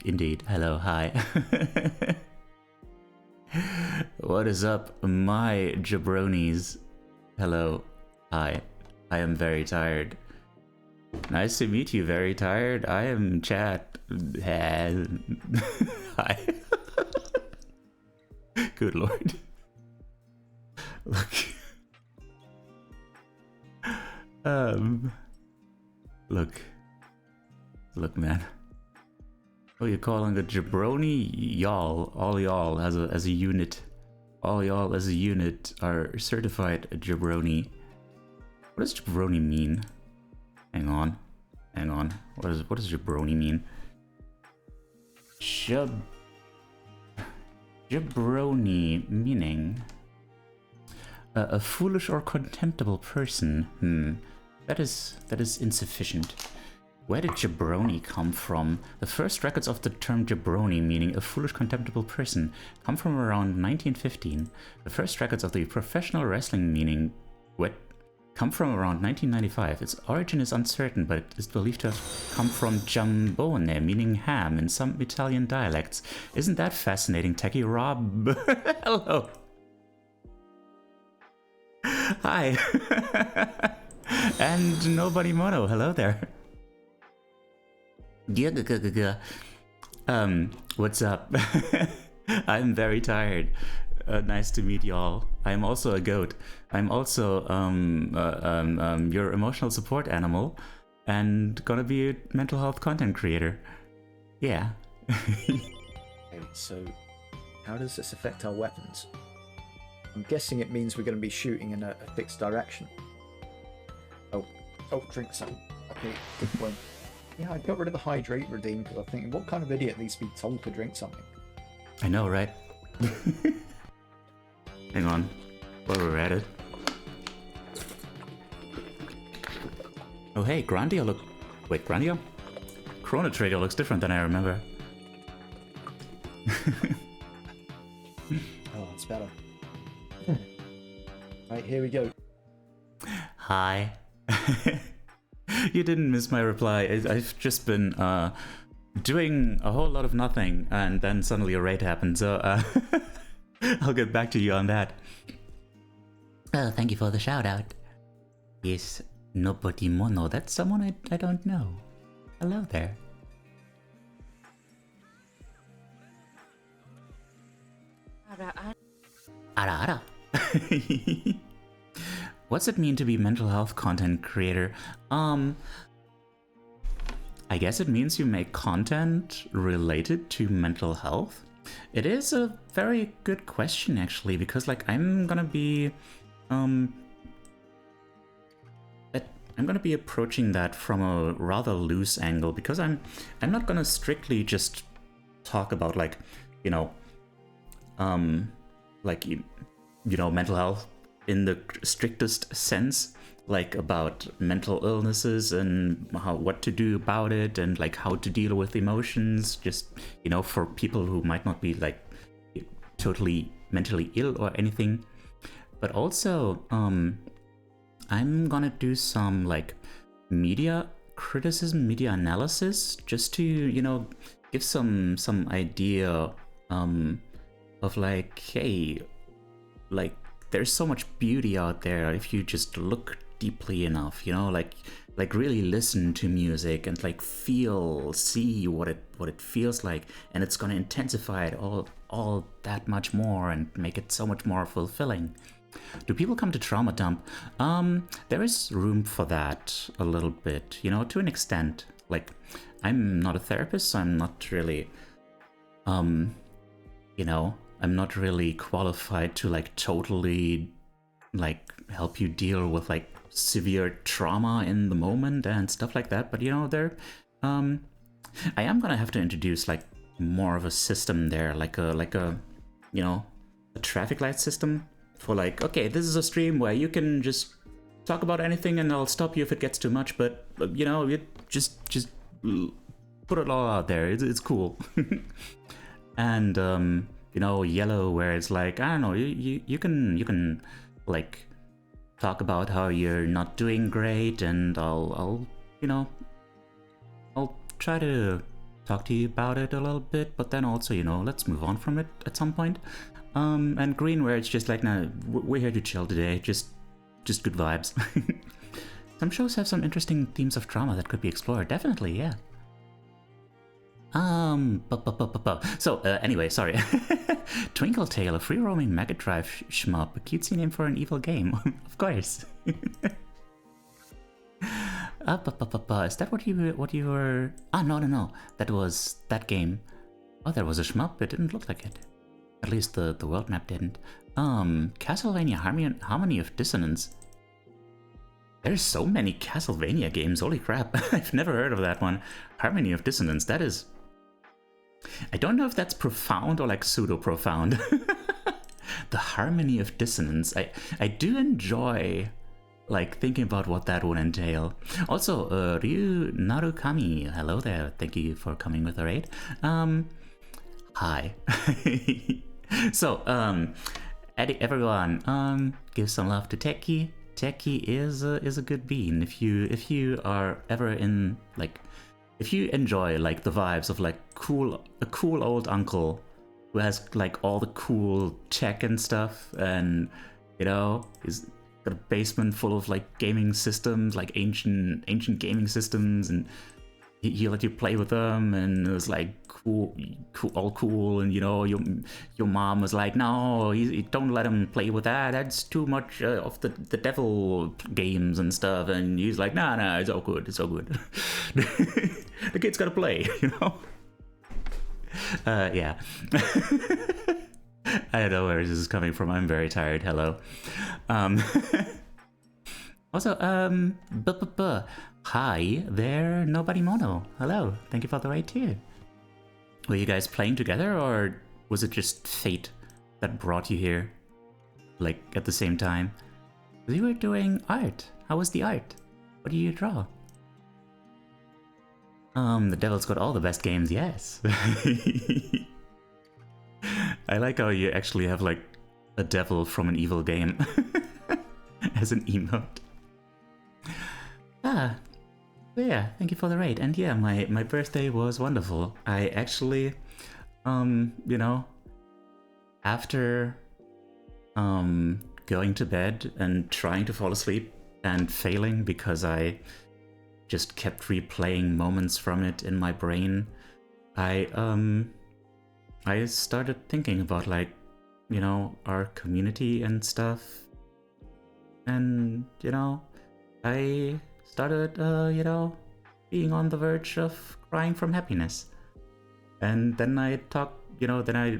Indeed. Hello, hi. What is up, my jabronis? Hello, hi. I am very tired. Nice to meet you, very tired. I am Chat. Hi. Good lord. Look. Look, man. Oh, you're calling a jabroni y'all, all y'all as a unit. All y'all as a unit are certified jabroni. What does jabroni mean? Hang on. What does jabroni mean? Jabroni meaning a foolish or contemptible person. That is insufficient. Where did jabroni come from? The first records of the term jabroni, meaning a foolish, contemptible person, come from around 1915. The first records of the professional wrestling meaning come from around 1995. Its origin is uncertain, but it is believed to have come from jambone, meaning ham, in some Italian dialects. Isn't that fascinating, Techie Rob? Hello. Hi. And nobody mono. Hello there. What's up? I'm very tired. Nice to meet y'all. I'm also a goat. I'm also your emotional support animal and gonna be a mental health content creator. Yeah. Okay, so how does this affect our weapons? I'm guessing it means we're going to be shooting in a fixed direction. Oh, drink some. Okay, good point. Yeah, I got rid of the hydrate redeem because I'm thinking, what kind of idiot needs to be told to drink something? I know, right? Hang on, while we're at it. Oh hey, Grandia Wait, Grandia? Chrono Trigger looks different than I remember. Oh, that's better. Right, here we go. Hi. You didn't miss my reply. I've just been doing a whole lot of nothing, and then suddenly a raid happened, so I'll get back to you on that. Oh, thank you for the shout out. Yes, nobody mono. That's someone I don't know. Hello there. Ara. What's it mean to be mental health content creator? I guess it means you make content related to mental health. It is a very good question, actually, because like I'm gonna be approaching that from a rather loose angle, because I'm not gonna strictly just talk about like, you know, mental health in the strictest sense, like about mental illnesses and what to do about it, and like how to deal with emotions, just, you know, for people who might not be like totally mentally ill or anything. But also I'm gonna do some like media criticism, media analysis, just to, you know, give some idea of like, hey, like there's so much beauty out there if you just look deeply enough, you know, like really listen to music and like see what it feels like, and it's gonna intensify it all that much more and make it so much more fulfilling. Do people come to Trauma Dump? There is room for that a little bit, you know, to an extent. Like, I'm not a therapist, so I'm not really, you know, I'm not really qualified to like totally like help you deal with like severe trauma in the moment and stuff like that. But you know, I am gonna have to introduce like more of a system there, like a you know, a traffic light system for like, okay, this is a stream where you can just talk about anything and I'll stop you if it gets too much, but you know, you just put it all out there. It's cool. And you know, yellow, where it's like, I don't know, you can like talk about how you're not doing great, and I'll you know, I'll try to talk to you about it a little bit, but then also, you know, let's move on from it at some point. And green, where it's just like, no, we're here to chill today, just good vibes. Some shows have some interesting themes of drama that could be explored, definitely, yeah. So, anyway, sorry. Twinkle Tail, a free-roaming Mega Drive shmup, a cutesy name for an evil game, of course. Is that what you were? Ah, no. That was that game. Oh, that was a shmup. It didn't look like it. At least the world map didn't. Castlevania Harmony of Dissonance. There's so many Castlevania games. Holy crap! I've never heard of that one. Harmony of Dissonance. That is. I don't know if that's profound or like pseudo profound. The Harmony of Dissonance. I do enjoy, like, thinking about what that would entail. Also, Ryu Narukami, hello there, thank you for coming with a raid. Hi. So, everyone, give some love to Techie. Techie is a good bean. If you are ever in, like, if you enjoy like the vibes of like a cool old uncle who has like all the cool tech and stuff, and you know, is got a basement full of like gaming systems, like ancient gaming systems, and he let you play with them, and it was like cool, all cool, and you know, your mom was like, no, don't let him play with that. That's too much of the devil games and stuff. And he's like, no, it's all good, it's all good. The kid's gotta play, you know. Yeah. I don't know where this is coming from. I'm very tired. Hello. Also, hi there, Nobody Mono. Hello. Thank you for the raid too. Were you guys playing together, or was it just fate that brought you here, like, at the same time? You were doing art. How was the art? What do you draw? The Devil's got all the best games, yes. I like how you actually have, like, a devil from an evil game as an emote. Ah, yeah, thank you for the raid. And yeah, my birthday was wonderful. I actually, you know, after going to bed and trying to fall asleep and failing because I just kept replaying moments from it in my brain, I started thinking about, like, you know, our community and stuff. And, you know, I started, you know, being on the verge of crying from happiness. And then I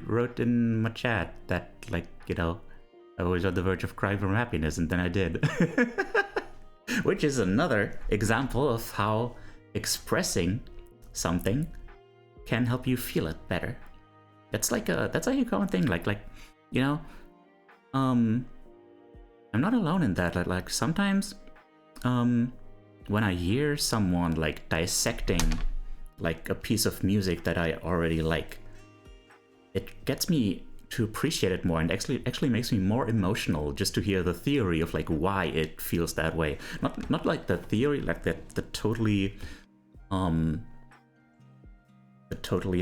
wrote in my chat that, like, you know, I was on the verge of crying from happiness, and then I did. Which is another example of how expressing something can help you feel it better. That's like that's a common thing. Like, you know, I'm not alone in that. Like sometimes, when I hear someone like dissecting like a piece of music that I already like, it gets me to appreciate it more, and actually makes me more emotional just to hear the theory of like why it feels that way. Not like the theory, like the totally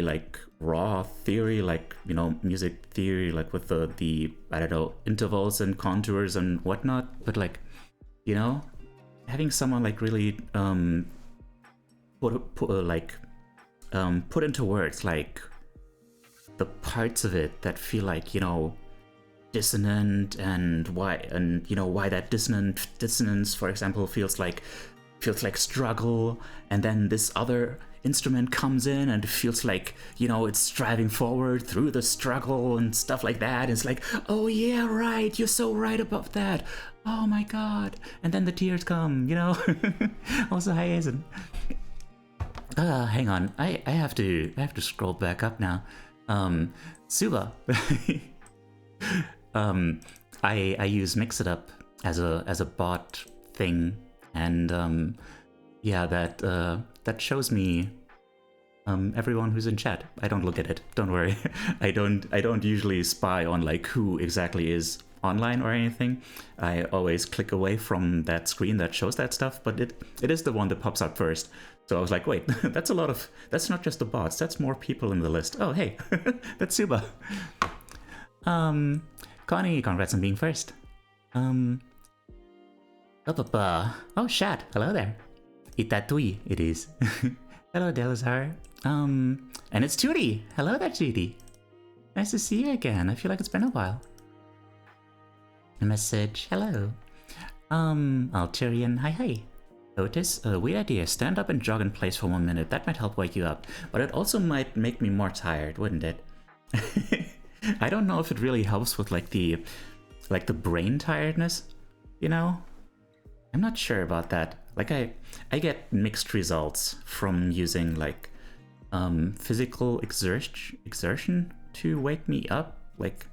like raw theory, like, you know, music theory, like with the I don't know, intervals and contours and whatnot, but like, you know, having someone like really put into words like the parts of it that feel like, you know, dissonant, and why, and you know, why that dissonance, for example, feels like struggle, and then this other instrument comes in and it feels like, you know, it's striving forward through the struggle and stuff like that. It's like, oh yeah, right, you're so right about that, oh my god, and then the tears come, you know. Also, hi Aizen. Hang on, I have to scroll back up now. Suba. I use Mix It Up as a bot thing, and yeah, that shows me everyone who's in chat. I don't look at it, don't worry. I don't usually spy on like who exactly is online or anything. I always click away from that screen that shows that stuff, but it is the one that pops up first. So I was like, wait, that's a lot of, that's not just the bots, that's more people in the list. Oh, hey, that's Suba. Connie, congrats on being first. Oh, Shad, hello there. Itatui, it is. Hello, Delazar. And it's Judy. Hello there, Judy. Nice to see you again. I feel like it's been a while. A message, hello. Alterian, hi. Otis, weird idea. Stand up and jog in place for 1 minute. That might help wake you up. But it also might make me more tired, wouldn't it? I don't know if it really helps with like the brain tiredness, you know? I'm not sure about that. Like I get mixed results from using like physical exertion to wake me up. Like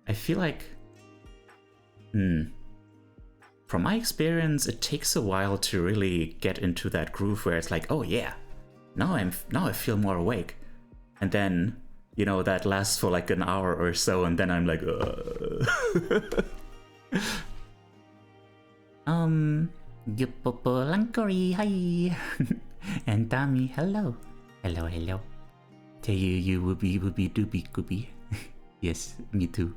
I feel like from my experience, it takes a while to really get into that groove where it's like, oh yeah, now I feel more awake. And then, you know, that lasts for like an hour or so, and then I'm like, Lankori, hi. And Dami, hello. Hello. Tell you whoopie doopie goopie. Yes, me too.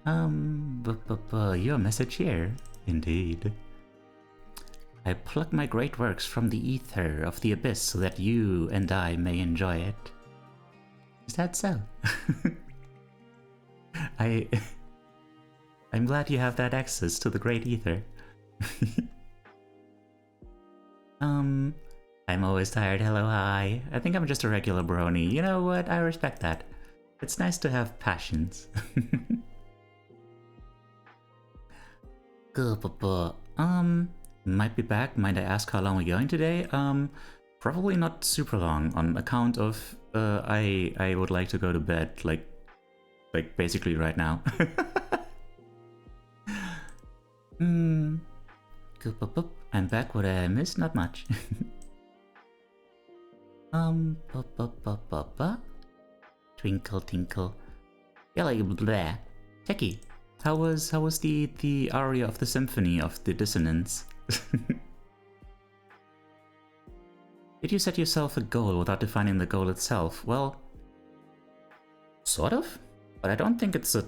Your message here. Indeed. I pluck my great works from the ether of the abyss so that you and I may enjoy it. Is that so? I'm glad you have that access to the great ether. I'm always tired, hello, hi. I think I'm just a regular brony. You know what? I respect that. It's nice to have passions. Might be back. Might I ask how long we're going today? Probably not super long, on account of I would like to go to bed, like basically right now. I'm back. What did I miss? Not much. Twinkle tinkle. Yeah, like bleh. Techie. How was the aria of the symphony of the dissonance? Did you set yourself a goal without defining the goal itself? Well, sort of, but I don't think it's a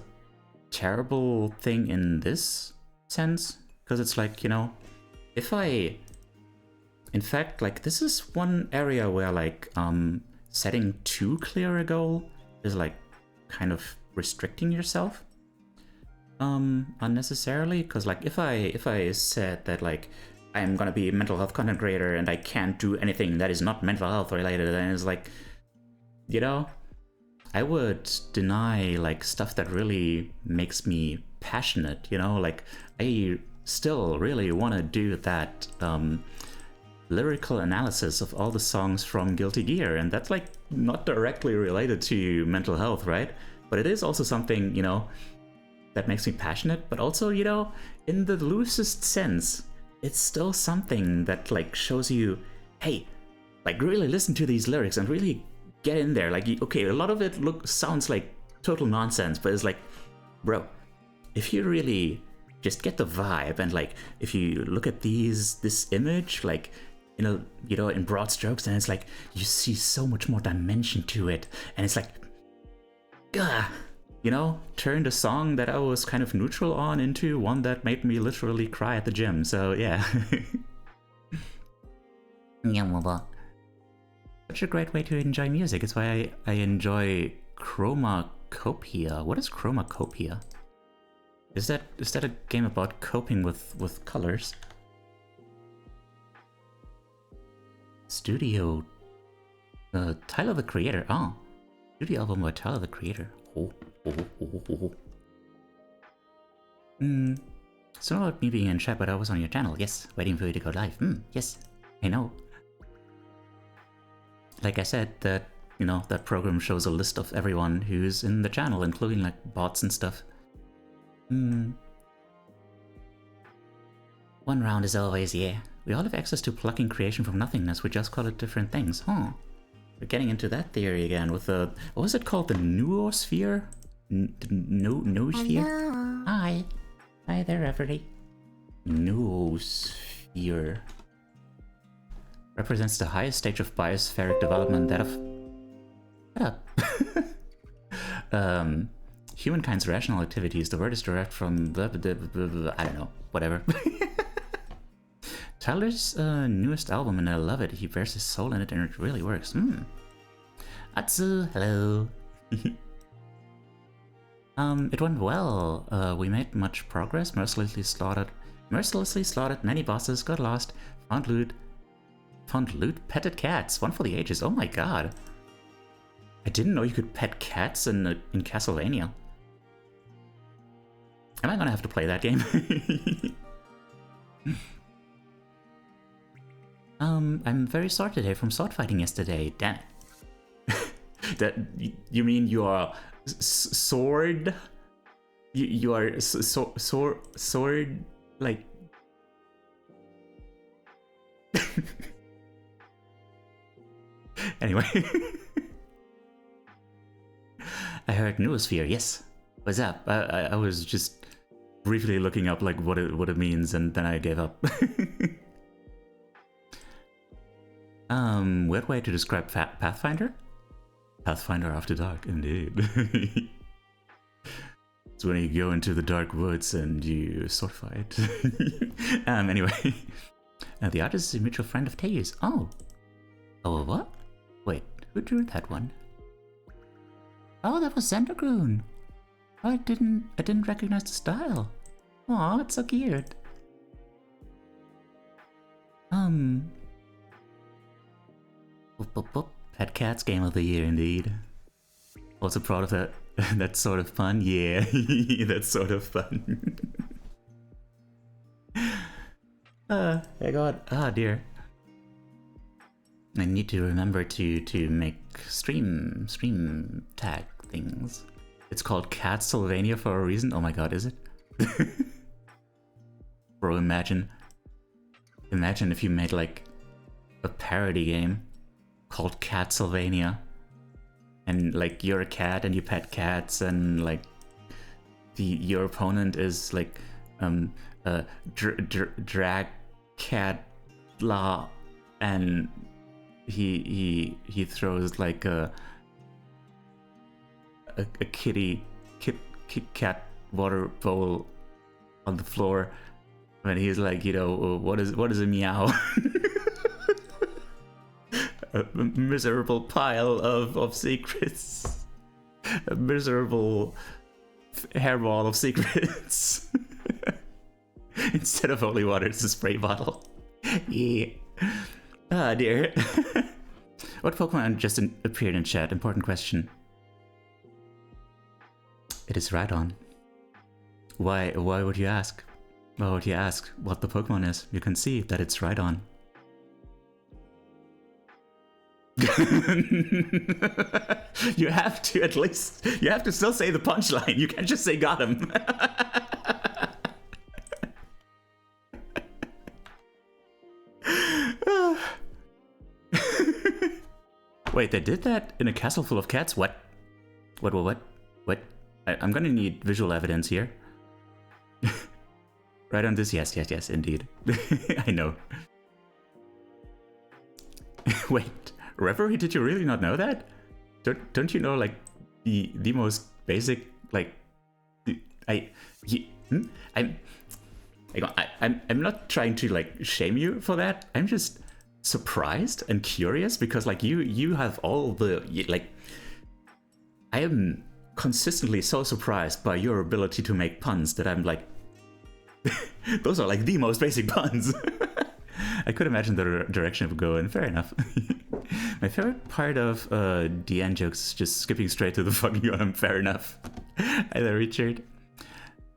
terrible thing in this sense, because it's like, you know, if I, in fact, like this is one area where like setting too clear a goal is like kind of restricting yourself unnecessarily, because like if I said that like I'm gonna be a mental health content creator and I can't do anything that is not mental health related, then it's like, you know, I would deny like stuff that really makes me passionate, you know, like I still really want to do that lyrical analysis of all the songs from Guilty Gear, and that's like not directly related to mental health, right? But it is also something, you know, that makes me passionate, but also, you know, in the loosest sense, it's still something that like shows you, hey, like really listen to these lyrics and really get in there. Like, okay, a lot of it sounds like total nonsense, but it's like, bro, if you really just get the vibe and like if you look at this image, like, you know, in broad strokes, then it's like you see so much more dimension to it, and it's like, you know, turned a song that I was kind of neutral on into one that made me literally cry at the gym. So yeah. Such a great way to enjoy music. It's why I enjoy chromacopia. What is chromacopia? Is that a game about coping with colors? Studio Tyler the Creator. Oh, studio album by Tyler the Creator. It's not about me being in chat, but I was on your channel. Yes, waiting for you to go live. Yes, I know. Like I said, that, you know, that program shows a list of everyone who's in the channel, including like bots and stuff. One round is always, yeah. We all have access to plucking creation from nothingness. We just call it different things. Huh. We're getting into that theory again with the, what was it called? The noosphere? Noosphere? Hello. Hi. Hi there, everybody. Noosphere. represents the highest stage of biospheric development, that of... Shut up. Humankind's rational activities. The word is derived from I don't know, whatever. Tyler's newest album, and I love it. He bears his soul in it, and it really works. Atsu, hello. It went well. We made much progress. Mercilessly slaughtered many bosses. Got lost. Found loot. Petted cats. One for the ages. Oh my god. I didn't know you could pet cats in Castlevania. Am I gonna have to play that game? I'm very sore today from sword fighting yesterday. Damn it. That you mean you are sword? You are sword like. Anyway. I heard noosphere, yes. What's up? I was just briefly looking up like what it means, and then I gave up. Weird way to describe Pathfinder? Pathfinder after dark, indeed. It's when you go into the dark woods and you sword fight. Anyway. The artist is a mutual friend of Teus. Oh, what? Wait, who drew that one? Oh, that was Zendergroon. Oh, I didn't recognize the style. Aw, it's so cute. Pet Cats Game of the Year, indeed. Also proud of that. That's sort of fun. Yeah, that's sort of fun. I got. Ah, dear. I need to remember to make stream tag things. It's called Castlevania for a reason. Oh my god, is it? Bro, imagine if you made like a parody game called Catsylvania, and like you're a cat and you pet cats, and like your opponent is like drag cat la, and he throws like a kitty cat water bowl on the floor, and he's like, you know, what is a meow? A miserable pile of secrets, a miserable hairball of secrets. Instead of holy water, it's a spray bottle. Yeah. Ah, dear. What Pokemon just appeared in chat? Important question. It is Radon. Why would you ask? Why would you ask what the Pokemon is? You can see that it's Radon. You have to at least, you have to still say the punchline. You can't just say got him. Wait, they did that in a castle full of cats? What? I'm gonna need visual evidence here. Right on this, yes, indeed. I know. Wait, Reverie, did you really not know that? Don't you know like the most basic like I'm not trying to like shame you for that. I'm just surprised and curious because like you have all the like. I am consistently so surprised by your ability to make puns that I'm like, those are like the most basic puns. I could imagine the direction it would go in. Fair enough. My favorite part of DN jokes is just skipping straight to the fucking on. Fair enough. Either Richard.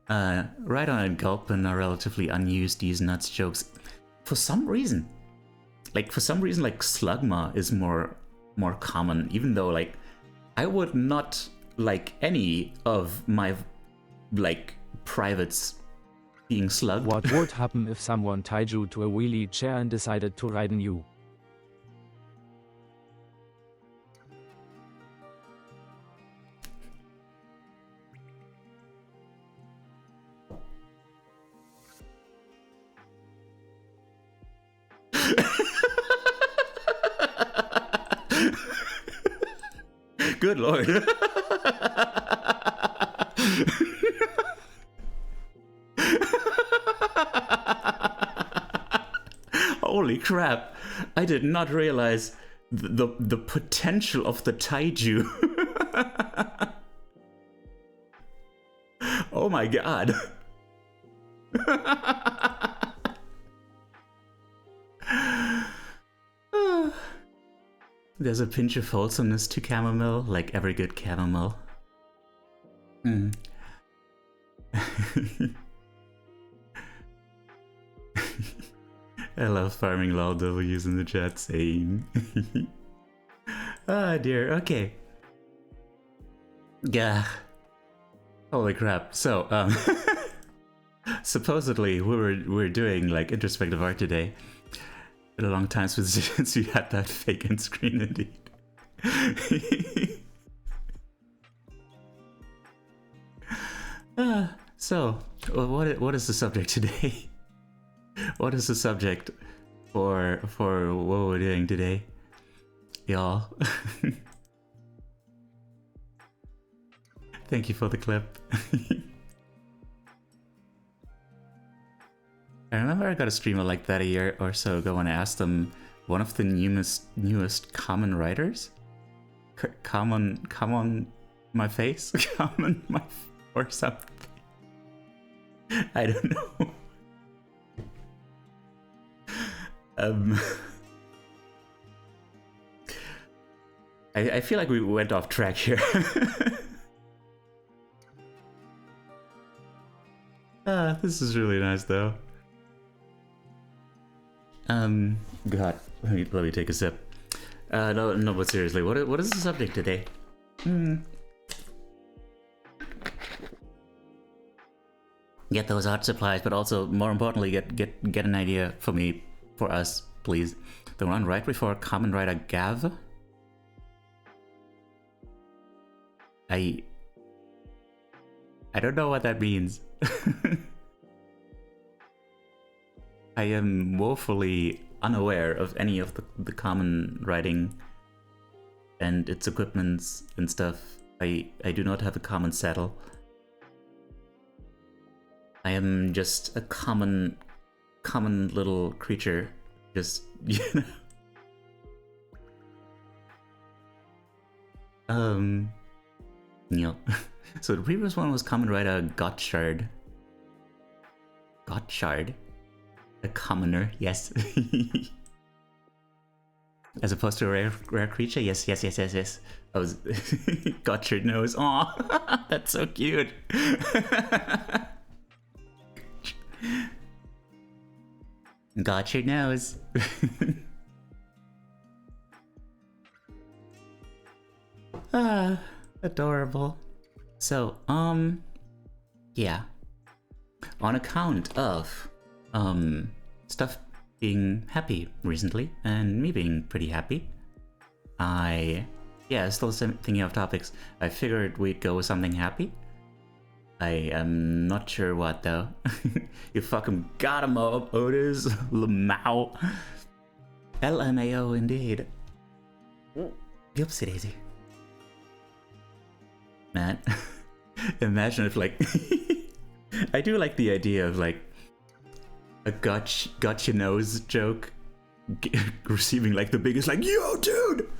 Right on and Gulpin are relatively unused, these nuts jokes. For some reason, like Slugma is more common, even though like I would not like any of my like privates being slugged. What would happen if someone tied you to a wheelie chair and decided to ride on you? Good lord. Holy crap. I did not realize the potential of the taiju. Oh my god. There's a pinch of wholesomeness to chamomile, like every good chamomile. Mm. I love farming lol W's in the chat, same. Ah, dear, okay. Gah. Holy crap. So, supposedly we were doing like introspective art today. Been a long time since we had that fake end screen indeed. So, what is the subject today? What is the subject for what we're doing today, y'all? Thank you for the clip. I remember I got a streamer like that a year or so ago when I asked them one of the newest common writers. Come on my face? Common my or something. I don't know. I feel like we went off track here. This is really nice though. God, let me take a sip. No, but seriously, what is the subject today? Get those art supplies, but also more importantly, get an idea for us, please. The one right before Common Writer Gav. I don't know what that means. I am woefully unaware of any of the common writing and its equipments and stuff. I do not have a common saddle. I am just a common little creature. Just, you know. Neil. So the previous one was Common Writer Gotchard. Gotchard? A commoner, yes. As opposed to a rare creature? Yes. I was Gotchard nose. Aw, that's so cute. Gotchard nose. Adorable. So, yeah. On account of, stuff being happy recently, and me being pretty happy, still thinking of topics. I figured we'd go with something happy. I am not sure what though. You fucking got him up, Otis. Lamau. LMAO indeed. Oopsie daisy. Man, imagine if like I do like the idea of like a gotcha nose joke receiving like the biggest like, yo dude,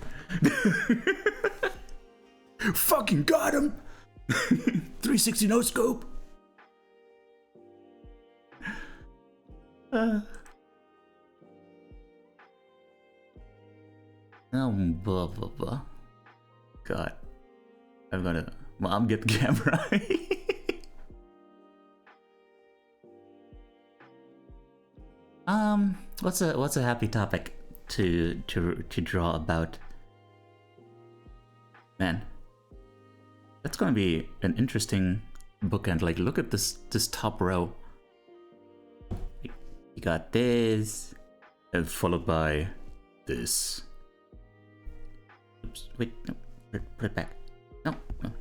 fucking got him. 360 no scope. Blah blah blah. God, I'm gonna mom get the camera. What's a happy topic to draw about? Man, that's gonna be an interesting bookend. Like, look at this top row. You got this, and followed by this. Oops, wait, no, put it back. No,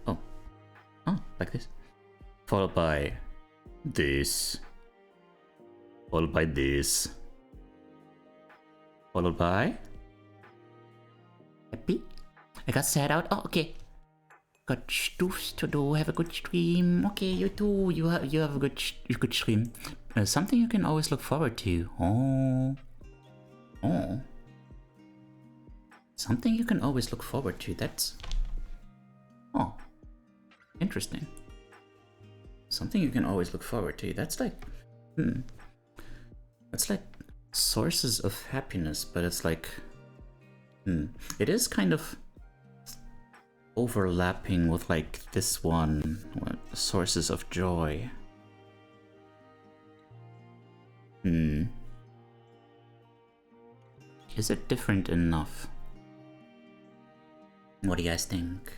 oh, like this. Followed by this. Followed by this. Followed by happy. I got sad out. Oh, okay. Got stuff to do. Have a good stream. Okay, you too. You have a good stream. Something you can always look forward to. Oh. Something you can always look forward to. That's interesting. Something you can always look forward to. That's like That's like sources of happiness, but it's like it is kind of overlapping with like this one, sources of joy. Is it different enough? What do you guys think?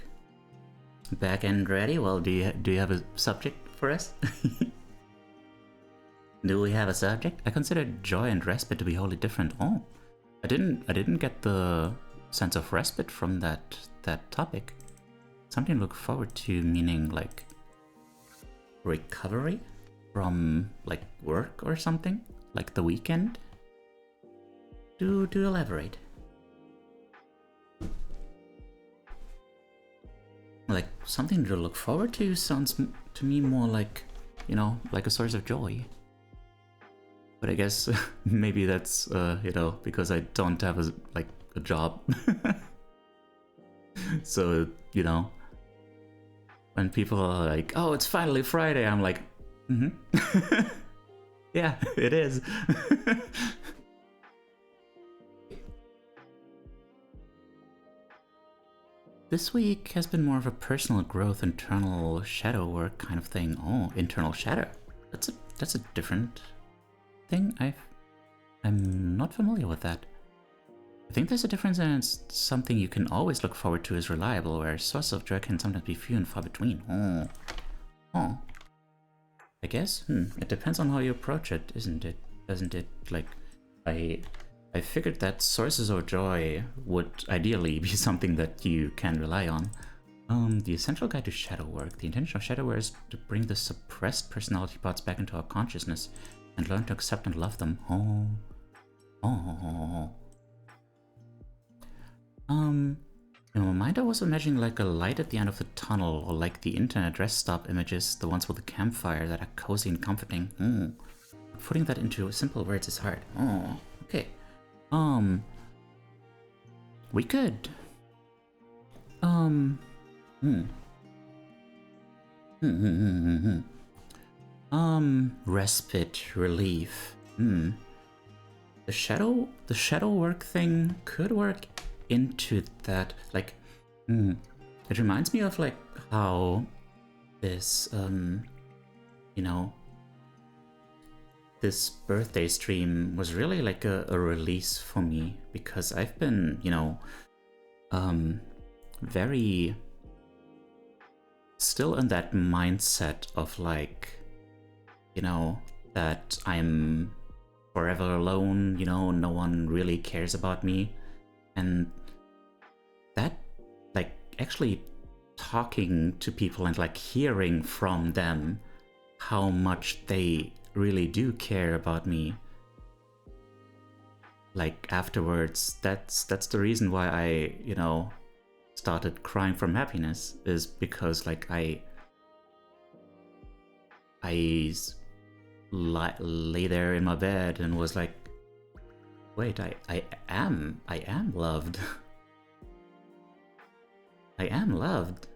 Back and ready? Well, do you have a subject for us? Do we have a subject? I consider joy and respite to be wholly different. Oh, I didn't get the sense of respite from that topic. Something to look forward to, meaning like recovery from like work or something, like the weekend. Do elaborate. Like something to look forward to sounds to me more like, you know, like a source of joy. But I guess maybe that's you know, because I don't have a job. So, you know, when people are like, "Oh, it's finally Friday," I'm like, yeah, it is. This week has been more of a personal growth, internal shadow work kind of thing. Oh, internal shadow. That's a different thing. I'm not familiar with that. I think there's a difference, and it's something you can always look forward to as reliable, whereas sources of joy can sometimes be few and far between. Oh. I guess. It depends on how you approach it, isn't it? Doesn't it? Like, I figured that sources of joy would ideally be something that you can rely on. The essential guide to shadow work. The intention of shadow work is to bring the suppressed personality parts back into our consciousness and learn to accept and love them. In my mind I was imagining like a light at the end of the tunnel, or like the internet rest stop images, the ones with the campfire that are cozy and comforting. Putting that into simple words is hard. Okay. We could. Respite, relief. The shadow work thing could work into that. Like, it reminds me of like how this, you know, this birthday stream was really like a release for me, because I've been, you know, very still in that mindset of like, you know, that I'm forever alone, you know, no one really cares about me. And that, like, actually talking to people and like hearing from them how much they really do care about me, like afterwards, that's the reason why I, you know, started crying from happiness, is because like I lay there in my bed and was like, wait, I am loved. I am loved.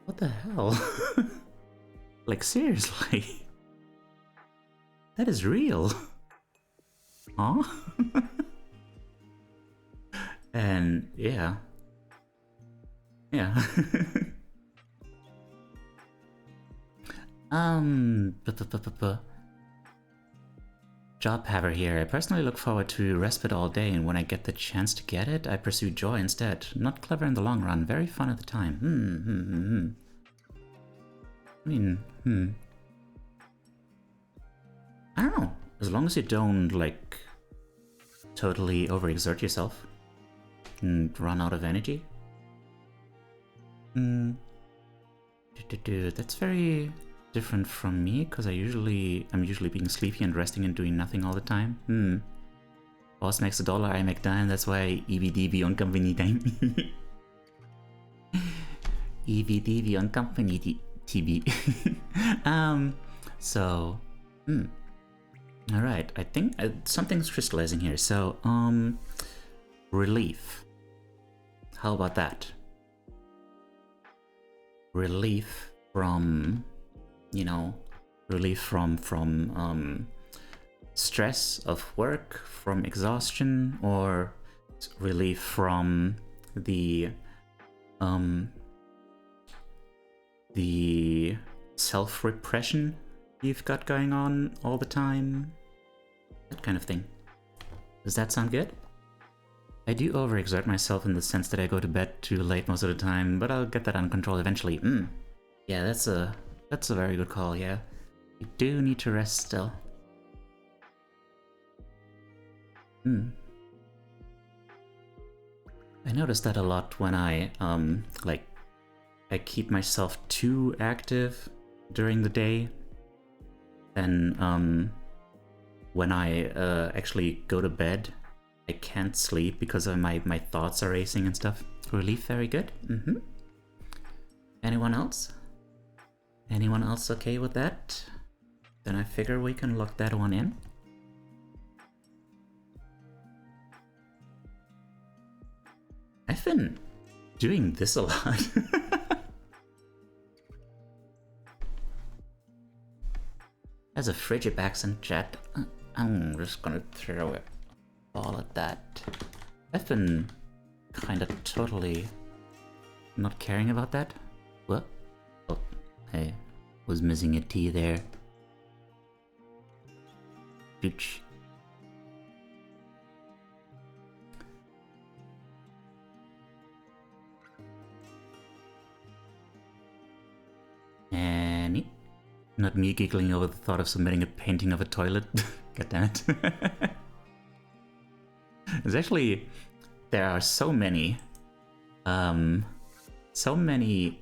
What the hell? Like, seriously? That is real. Huh? And yeah. Job haver here. I personally look forward to respite all day, and when I get the chance to get it, I pursue joy instead. Not clever in the long run, very fun at the time. I mean, I don't know. As long as you don't, like, totally overexert yourself and run out of energy. That's very different from me, because I'm usually being sleepy and resting and doing nothing all the time. Boss makes $1, I make dime. That's why EVDV on company time. EVDV on company TV. So, all right. I think something's crystallizing here. So, relief. How about that? Relief from, you know, relief from stress of work, from exhaustion, or relief from the self-repression you've got going on all the time. That kind of thing. Does that sound good? I do overexert myself in the sense that I go to bed too late most of the time, but I'll get that under control eventually. Yeah, that's a very good call, yeah. You do need to rest still. I notice that a lot when I I keep myself too active during the day. Then when I actually go to bed, I can't sleep because of my thoughts are racing and stuff. Relief, very good. Anyone else? Anyone else okay with that? Then I figure we can lock that one in. I've been doing this a lot. As a frigid accent, chat, I'm just gonna throw it all at that. I've been kind of totally not caring about that. What? Oh, I was missing a T there. Dooch. Annie? Not me giggling over the thought of submitting a painting of a toilet. God damn it. There's actually, there are so many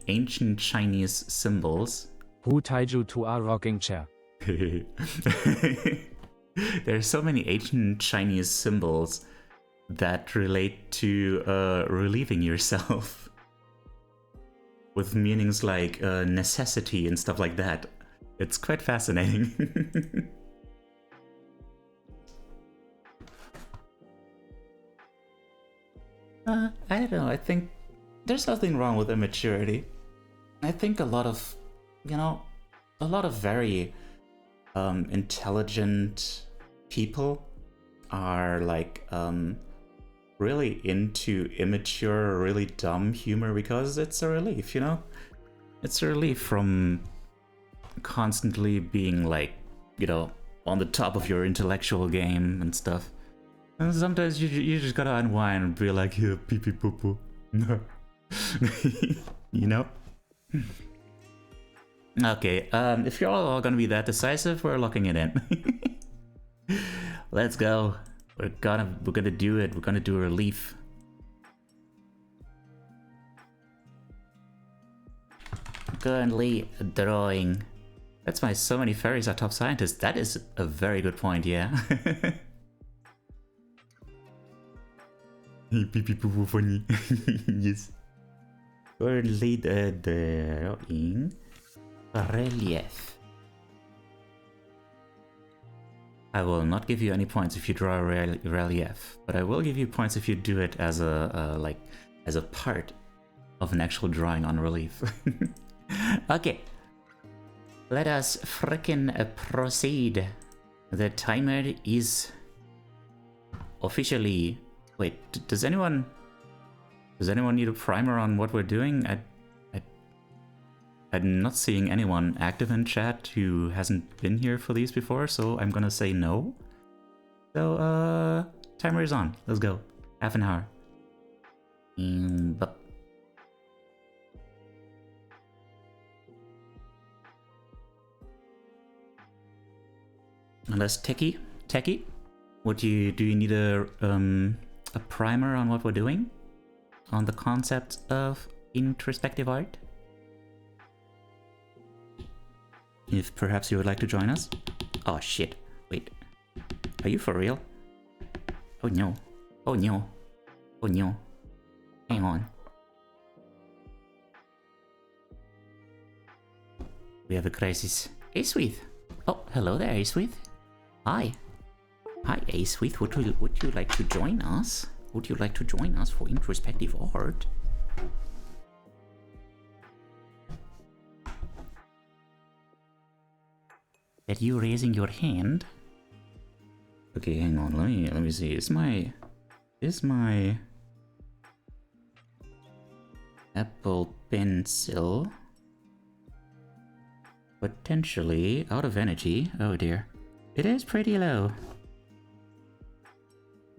ancient Chinese symbols. Who tied you to a rocking chair? There are so many ancient Chinese symbols that relate to relieving yourself. With meanings like necessity and stuff like that. It's quite fascinating. I don't know, I think there's nothing wrong with immaturity. I think a lot of very intelligent people are like really into immature, really dumb humor because it's a relief, you know? It's a relief from constantly being like, you know, on the top of your intellectual game and stuff. And sometimes you just gotta unwind and be like, yeah, pee pee poo poo. You know? Okay, if you're all gonna be that decisive, we're locking it in. Let's go. We're gonna do it. We're gonna do a relief. Currently drawing. That's why so many fairies are top scientists. That is a very good point, yeah. Funny. Yes. Currently drawing relief. I will not give you any points if you draw a relief, but I will give you points if you do it as a part of an actual drawing on relief. Okay, let us frickin' proceed. The timer is officially. Wait, does anyone need a primer on what we're doing? I'm not seeing anyone active in chat who hasn't been here for these before, so I'm gonna say no. So, timer is on. Let's go. Half an hour. Unless techie, do you need a primer on what we're doing? On the concept of introspective art? If perhaps you would like to join us? Oh shit, wait. Are you for real? Oh no. Oh no. Oh no. Hang on. We have a crisis. Hey, Sweet. Oh, hello there, Sweet. Hi. Hi, Sweet. Would you like to join us? Would you like to join us for introspective art? That you raising your hand? Okay, hang on. Let me see. Is my Apple Pencil potentially out of energy? Oh dear. It is pretty low.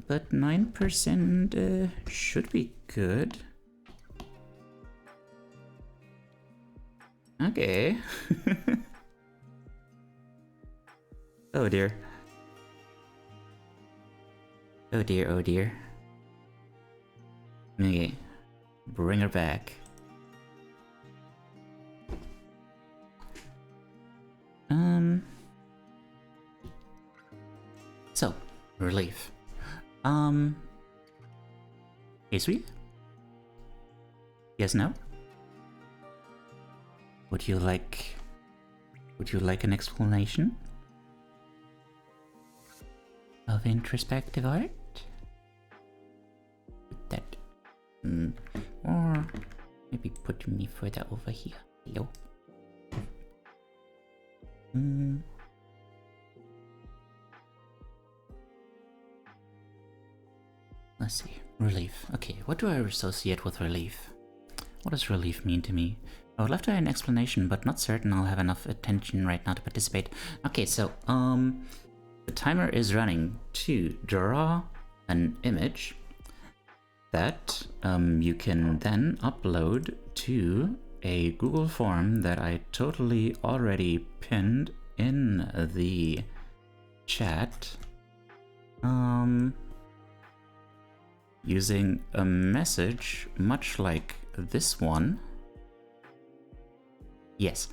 But 9% should be good. Okay. Oh dear. Oh dear, oh dear. Okay. Bring her back. So, relief. Hey, Sweet? Yes, no? Would you like an explanation of introspective art? Put that, or maybe put me further over here. Hello. Let's see. Relief. Okay, what do I associate with relief? What does relief mean to me? I would love to have an explanation, but not certain I'll have enough attention right now to participate. Okay, so, the timer is running to draw an image that you can then upload to a Google form that I totally already pinned in the chat. Using a message much like this one. Yes.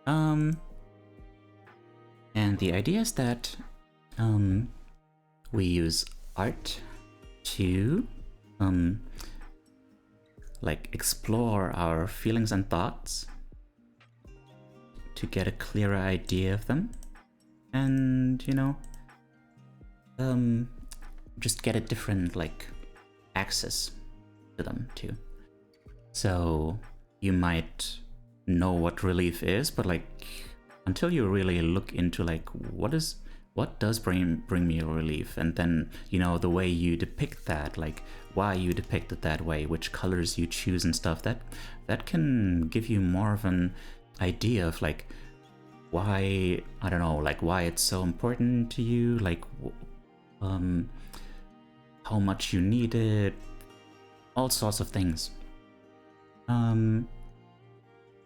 And the idea is that we use art to like explore our feelings and thoughts to get a clearer idea of them, and you know, just get a different like access to them too. So you might know what relief is, but like until you really look into like what does bring me relief, and then you know the way you depict that, like why you depict it that way, which colors you choose and stuff, that can give you more of an idea of like why, I don't know, like why it's so important to you, like how much you need it, all sorts of things.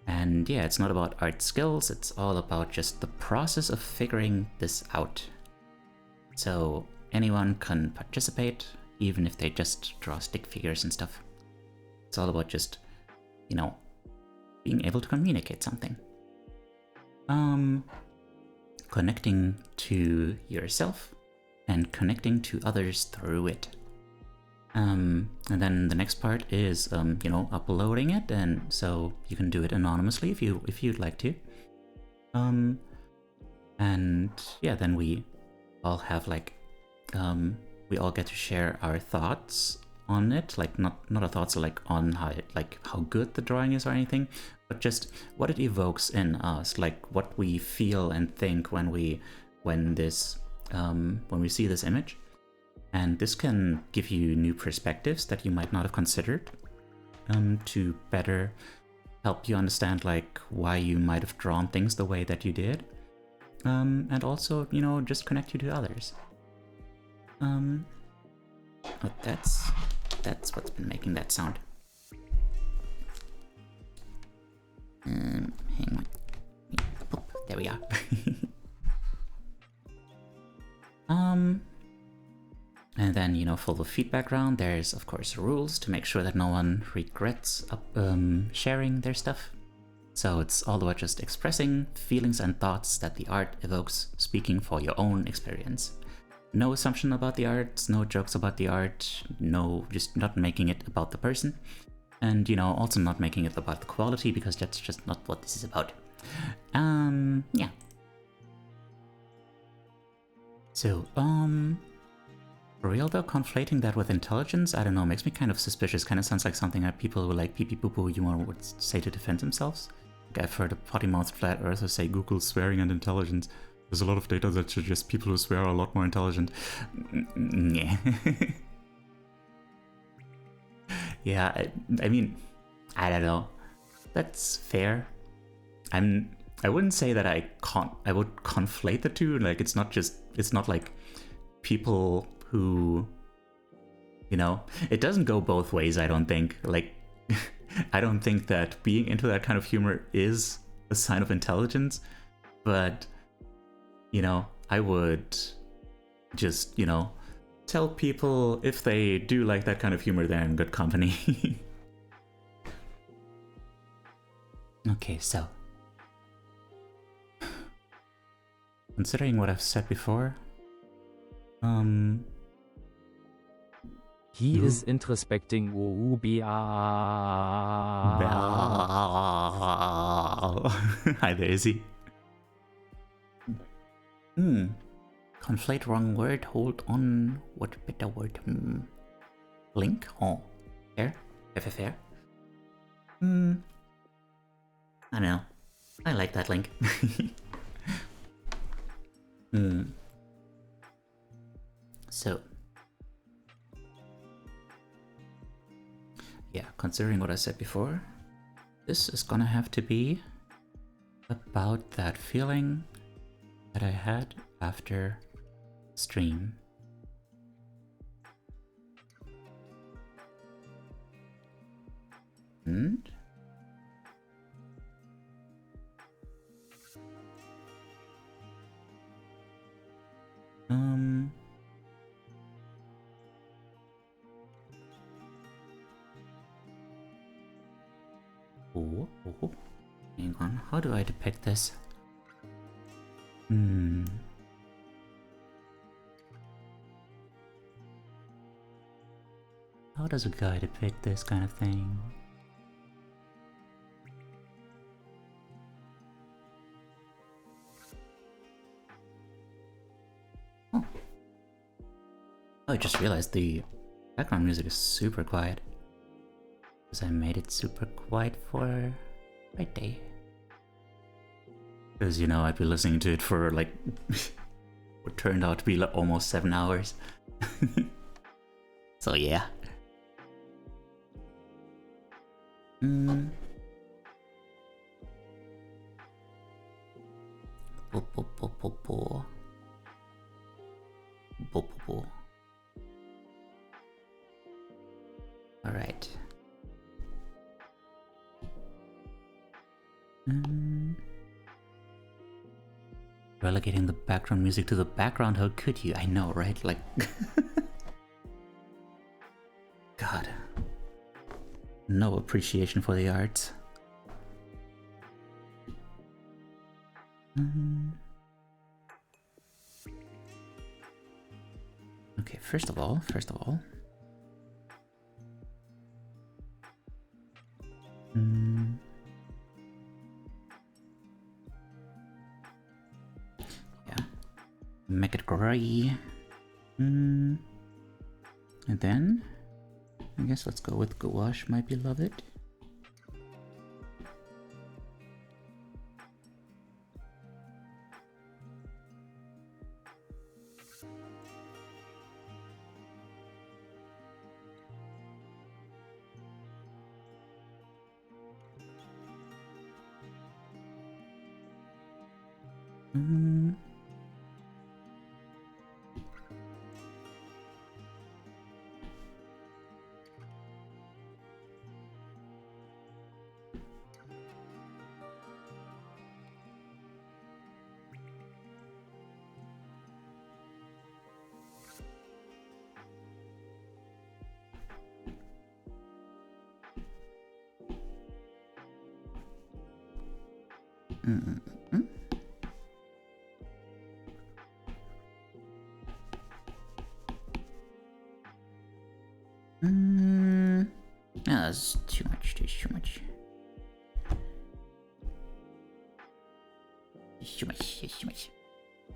And yeah, it's not about art skills, it's all about just the process of figuring this out. So anyone can participate, even if they just draw stick figures and stuff. It's all about just, you know, being able to communicate something. Connecting to yourself and connecting to others through it. And then the next part is, you know, uploading it, and so you can do it anonymously if you'd like to. And yeah, then we all have like, we all get to share our thoughts on it, like not our thoughts like on how good the drawing is or anything, but just what it evokes in us, like what we feel and think when we see this image. And this can give you new perspectives that you might not have considered, to better help you understand like why you might have drawn things the way that you did, and also, you know, just connect you to others. But that's what's been making that sound. Hang on. Oh, there we are. And then, you know, for the feedback round, there's of course rules to make sure that no one regrets sharing their stuff. So it's all about just expressing feelings and thoughts that the art evokes, speaking for your own experience. no assumption about the art, no jokes about the art, no, just not making it about the person. And, you know, also not making it about the quality, because that's just not what this is about. Yeah. So, for real though, conflating that with intelligence, I don't know, makes me kind of suspicious. Kind of sounds like something that people who like pee pee poo poo humor would say to defend themselves. Like I've heard a potty-mouthed flat earther say Google swearing and intelligence. There's a lot of data that suggests people who swear are a lot more intelligent. Yeah. Yeah, I mean, I don't know. That's fair. I wouldn't say that I would conflate the two. Like it's not like people who, you know, it doesn't go both ways, I don't think. Like I don't think that being into that kind of humor is a sign of intelligence, but you know, I would just, you know, tell people if they do like that kind of humor, they're in good company. Okay, so considering what I've said before, He is introspecting Hi there, Izzy. Conflate wrong word, hold on. What better word? Link? Oh. Fair? Fair? I don't know. I like that link. So. Yeah, considering what I said before, this is gonna have to be about that feeling that I had after stream. And hang on, how do I depict this? How does a guy depict this kind of thing? Oh, I just realized the background music is super quiet. Because I made it super quiet for right day. Because, you know, I'd be listening to it for like what turned out to be like almost 7 hours. So yeah. All right. Relegating the background music to the background, how could you? I know, right? Like, God. No appreciation for the arts. Okay, first of all. Yeah, make it gray. And then I guess let's go with gouache, my beloved.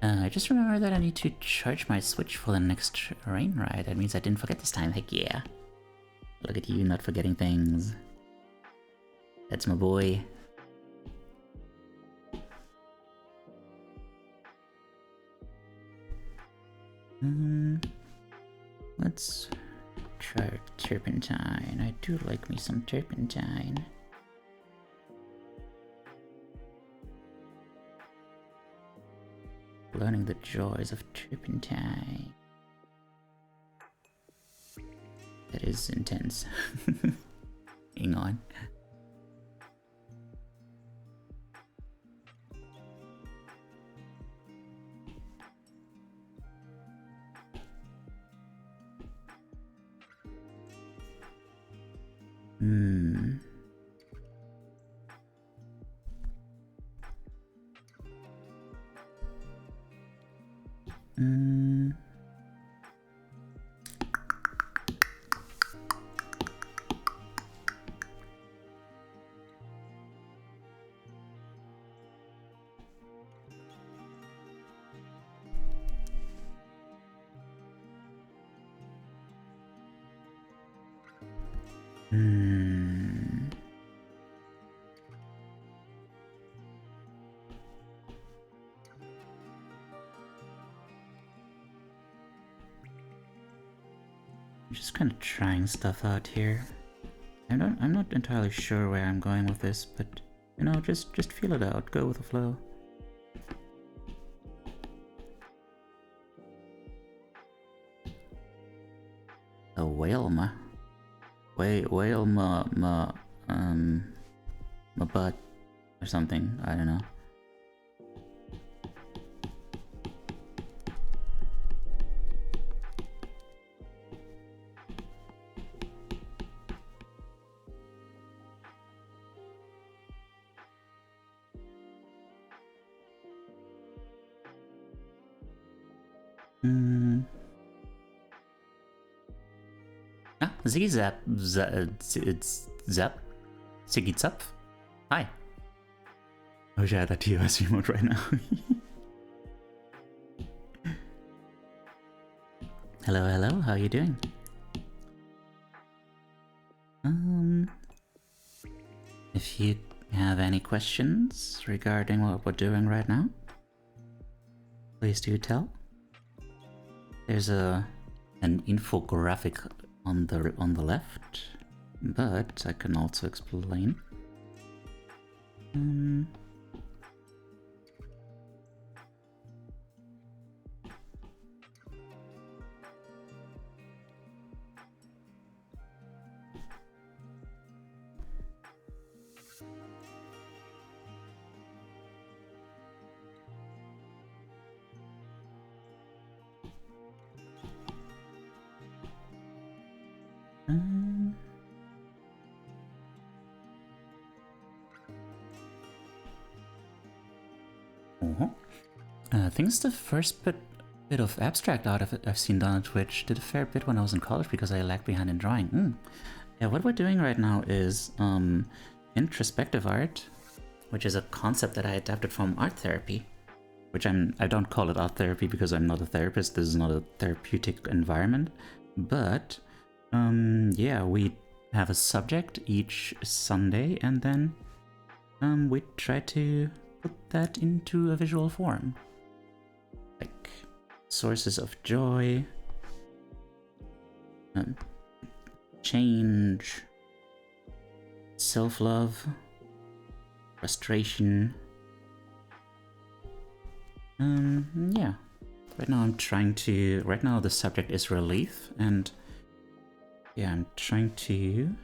I just remember that I need to charge my Switch for the next rain ride. That means I didn't forget this time. Heck yeah. Look at you not forgetting things. That's my boy. Let's try turpentine. I do like me some turpentine. Learning the joys of turpentine. That is intense. Hang on. I'm just kind of trying stuff out here. I'm not entirely sure where I'm going with this, but you know, just feel it out. Go with the flow. A whale ma butt or something. I don't know. Ziggy Zap, it's Zap, Ziggy Zap. Hi. I wish I had that TOS remote right now. Hello, hello. How are you doing? If you have any questions regarding what we're doing right now, please do tell. There's an infographic on the left, but I can also explain. I think it's the first bit of abstract art I've seen done on Twitch. Did a fair bit when I was in college because I lagged behind in drawing. Yeah, what we're doing right now is introspective art, which is a concept that I adapted from art therapy, which I don't call it art therapy because I'm not a therapist. This is not a therapeutic environment, but yeah, we have a subject each Sunday, and then we try to put that into a visual form. Like sources of joy, change, self-love, frustration. Yeah. Right now the subject is relief, and yeah, I'm trying to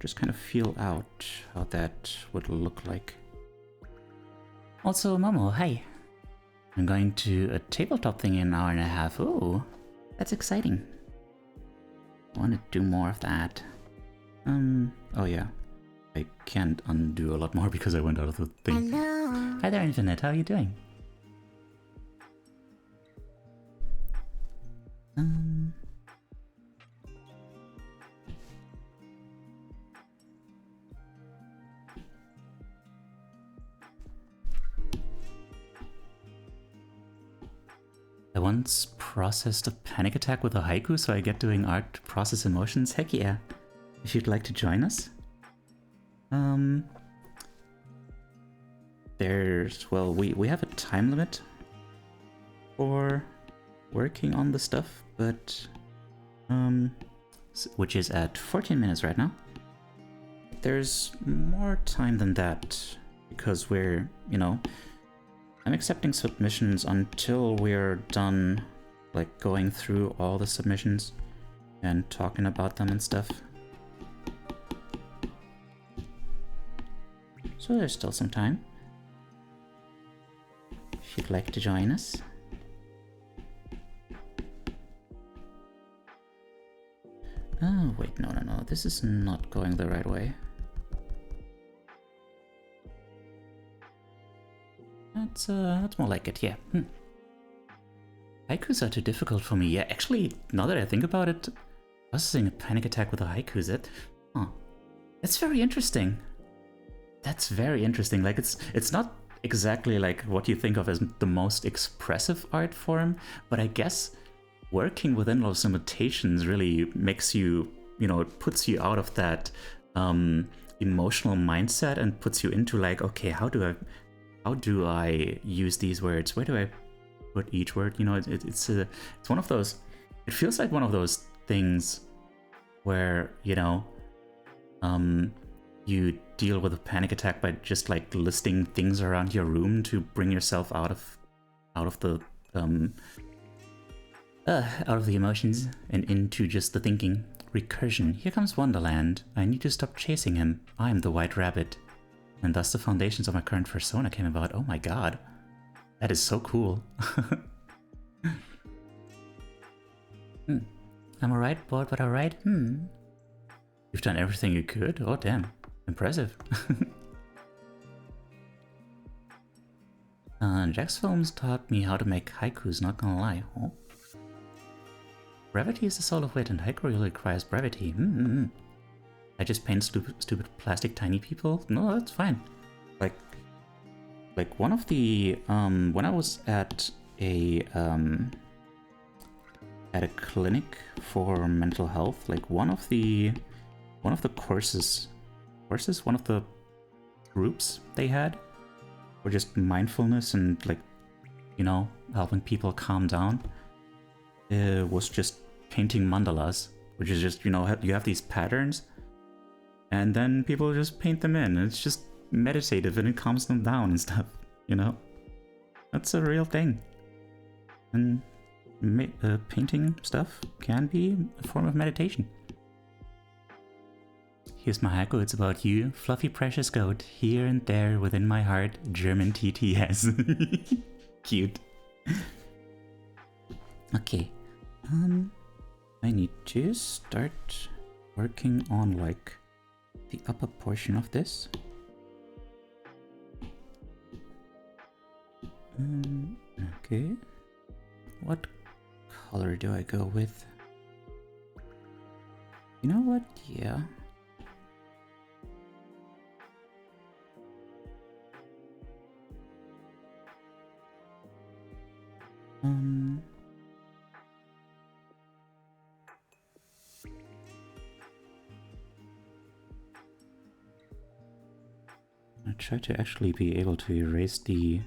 just kind of feel out how that would look like. Also, Momo, hi. I'm going to a tabletop thing in an hour and a half. Oh, that's exciting. I want to do more of that. Oh yeah. I can't undo a lot more because I went out of the thing. Hello. Hi there, Infinite. How are you doing? once processed a panic attack with a haiku, so I get doing art to process emotions. Heck yeah. If you'd like to join us. Well, we have a time limit for working on the stuff, but which is at 14 minutes right now. There's more time than that because we're, I'm accepting submissions until we're done, like, going through all the submissions and talking about them and stuff. So there's still some time. If you'd like to join us. Oh, wait, no. This is not going the right way. That's more like it, yeah. Haikus are too difficult for me. Yeah, actually, now that I think about it, processing a panic attack with a haiku, that's very interesting. That's very interesting. Like, it's not exactly like what you think of as the most expressive art form, but I guess working within those limitations really makes you, it puts you out of that emotional mindset and puts you into like, okay, how do I use these words? Where do I put each word? It's one of those. It feels like one of those things where you deal with a panic attack by just like listing things around your room to bring yourself out of the emotions and into just the thinking. Recursion. Here comes Wonderland. I need to stop chasing him. I am the White Rabbit. And thus the foundations of my current persona came about. Oh my god. That is so cool. I'm alright, bored but alright. You've done everything you could? Oh damn. Impressive. Jack's films taught me how to make haikus, not gonna lie. Oh. Brevity is the soul of wit, and haiku really requires brevity. I just paint stupid plastic tiny people? No, that's fine. Like one of the when I was at a clinic for mental health, like one of the courses, one of the groups they had were just mindfulness and like, helping people calm down. It was just painting mandalas, which is just, you have these patterns and then people just paint them in. It's just meditative and it calms them down and stuff, That's a real thing. And painting stuff can be a form of meditation. Here's my haiku, it's about you, fluffy precious goat, here and there within my heart, German TTS. Cute. Okay. I need to start working on like the upper portion of this. Okay. What color do I go with? You know what? Yeah. I try to actually be able to erase the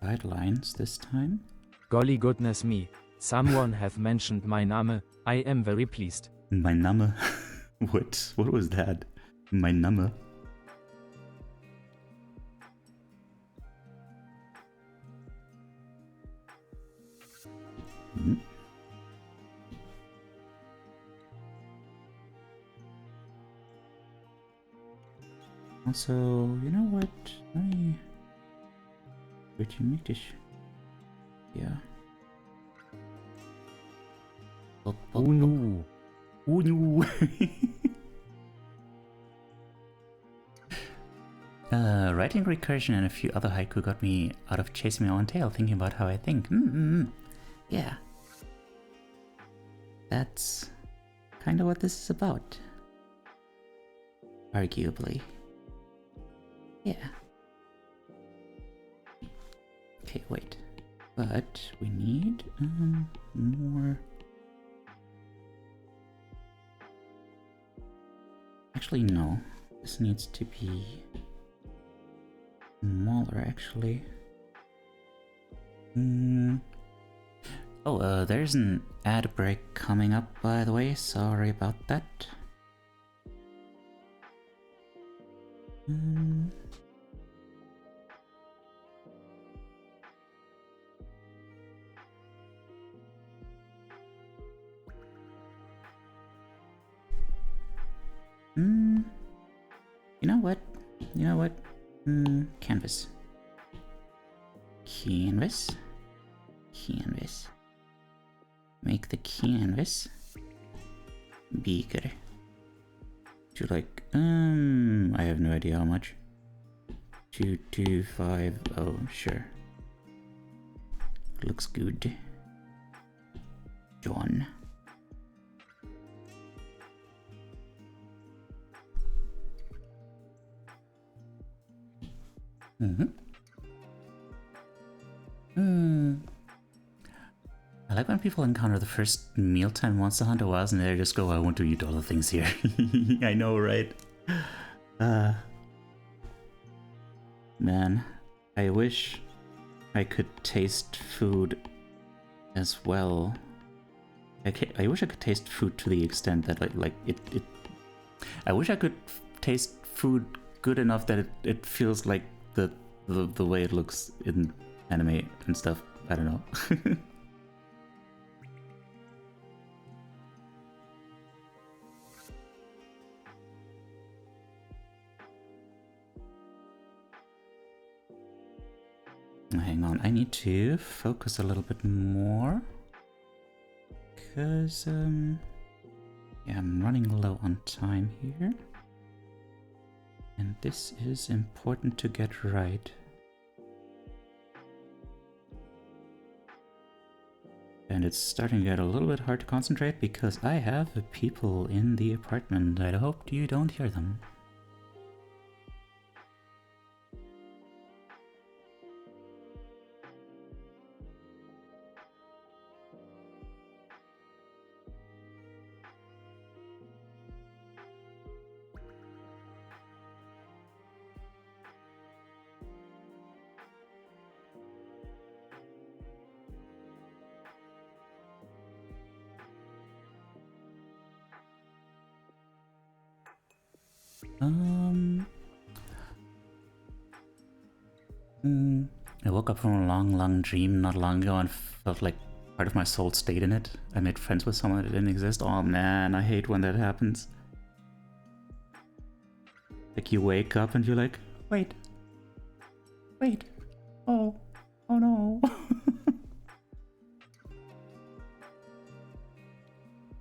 guidelines this time. Golly goodness me, someone have mentioned my name. I am very pleased. My name? What was that? My name? Also, you know what? Where'd you make this? Yeah. Oh no. Oh no. Writing recursion and a few other haiku got me out of chasing my own tail, thinking about how I think. Yeah. That's kind of what this is about. Arguably. Yeah. Okay, wait. But we need more. Actually, no. This needs to be smaller, actually. Oh, there's an ad break coming up, by the way. Sorry about that. You know what? You know what? Canvas. Canvas. Canvas. Make the canvas bigger. To like, I have no idea how much. 2250, sure. Looks good. John. I like when people encounter the first mealtime Monster Hunter Wilds and they just go, I want to eat all the things here. I know, right? Man, I wish I could taste food as well. I wish I could taste food to the extent that I wish I could taste food good enough that it feels like the way it looks in anime and stuff. I don't know. Hang on, I need to focus a little bit more. Because, yeah, I'm running low on time here. And this is important to get right. And it's starting to get a little bit hard to concentrate because I have people in the apartment. I hope you don't hear them. I woke up from a long dream not long ago and felt like part of my soul stayed in it. I made friends with someone that didn't exist. Oh man, I hate when that happens. Like you wake up and you're like, wait, oh no.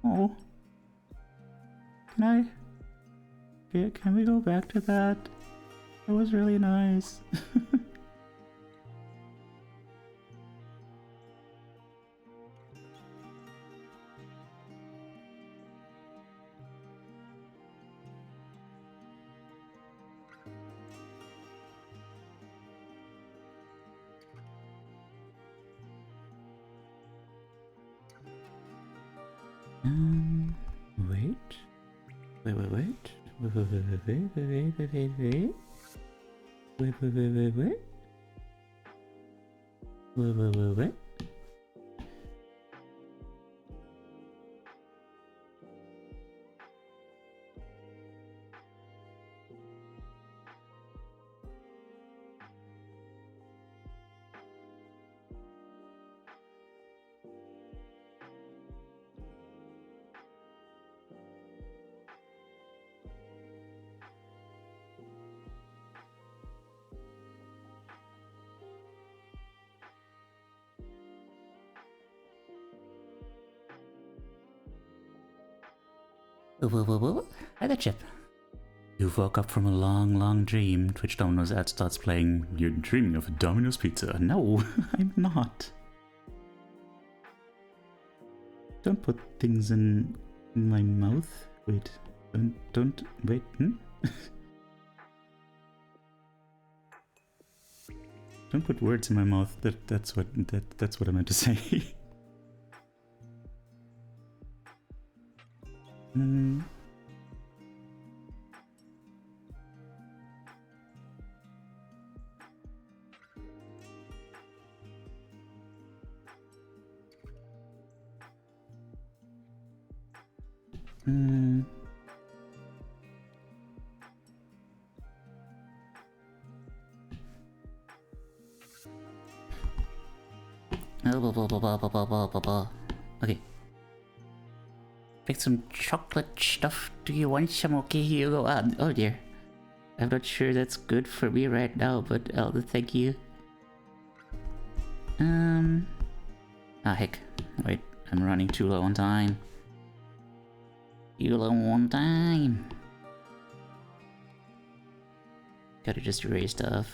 Oh, can we go back to that? It was really nice. Wait. Hi there, Chip. You woke up from a long dream. Twitch Domino's ad starts playing. You're dreaming of a Domino's pizza. No, I'm not. Don't put things in my mouth. Wait, don't, wait, Don't put words in my mouth. That's what I meant to say. mm. Mm. Okay. Pick some chocolate stuff. Do you want some? Okay, here you go. Oh dear. I'm not sure that's good for me right now, but thank you. Heck. Wait, I'm running too low on time. Too low on time. Gotta just erase stuff.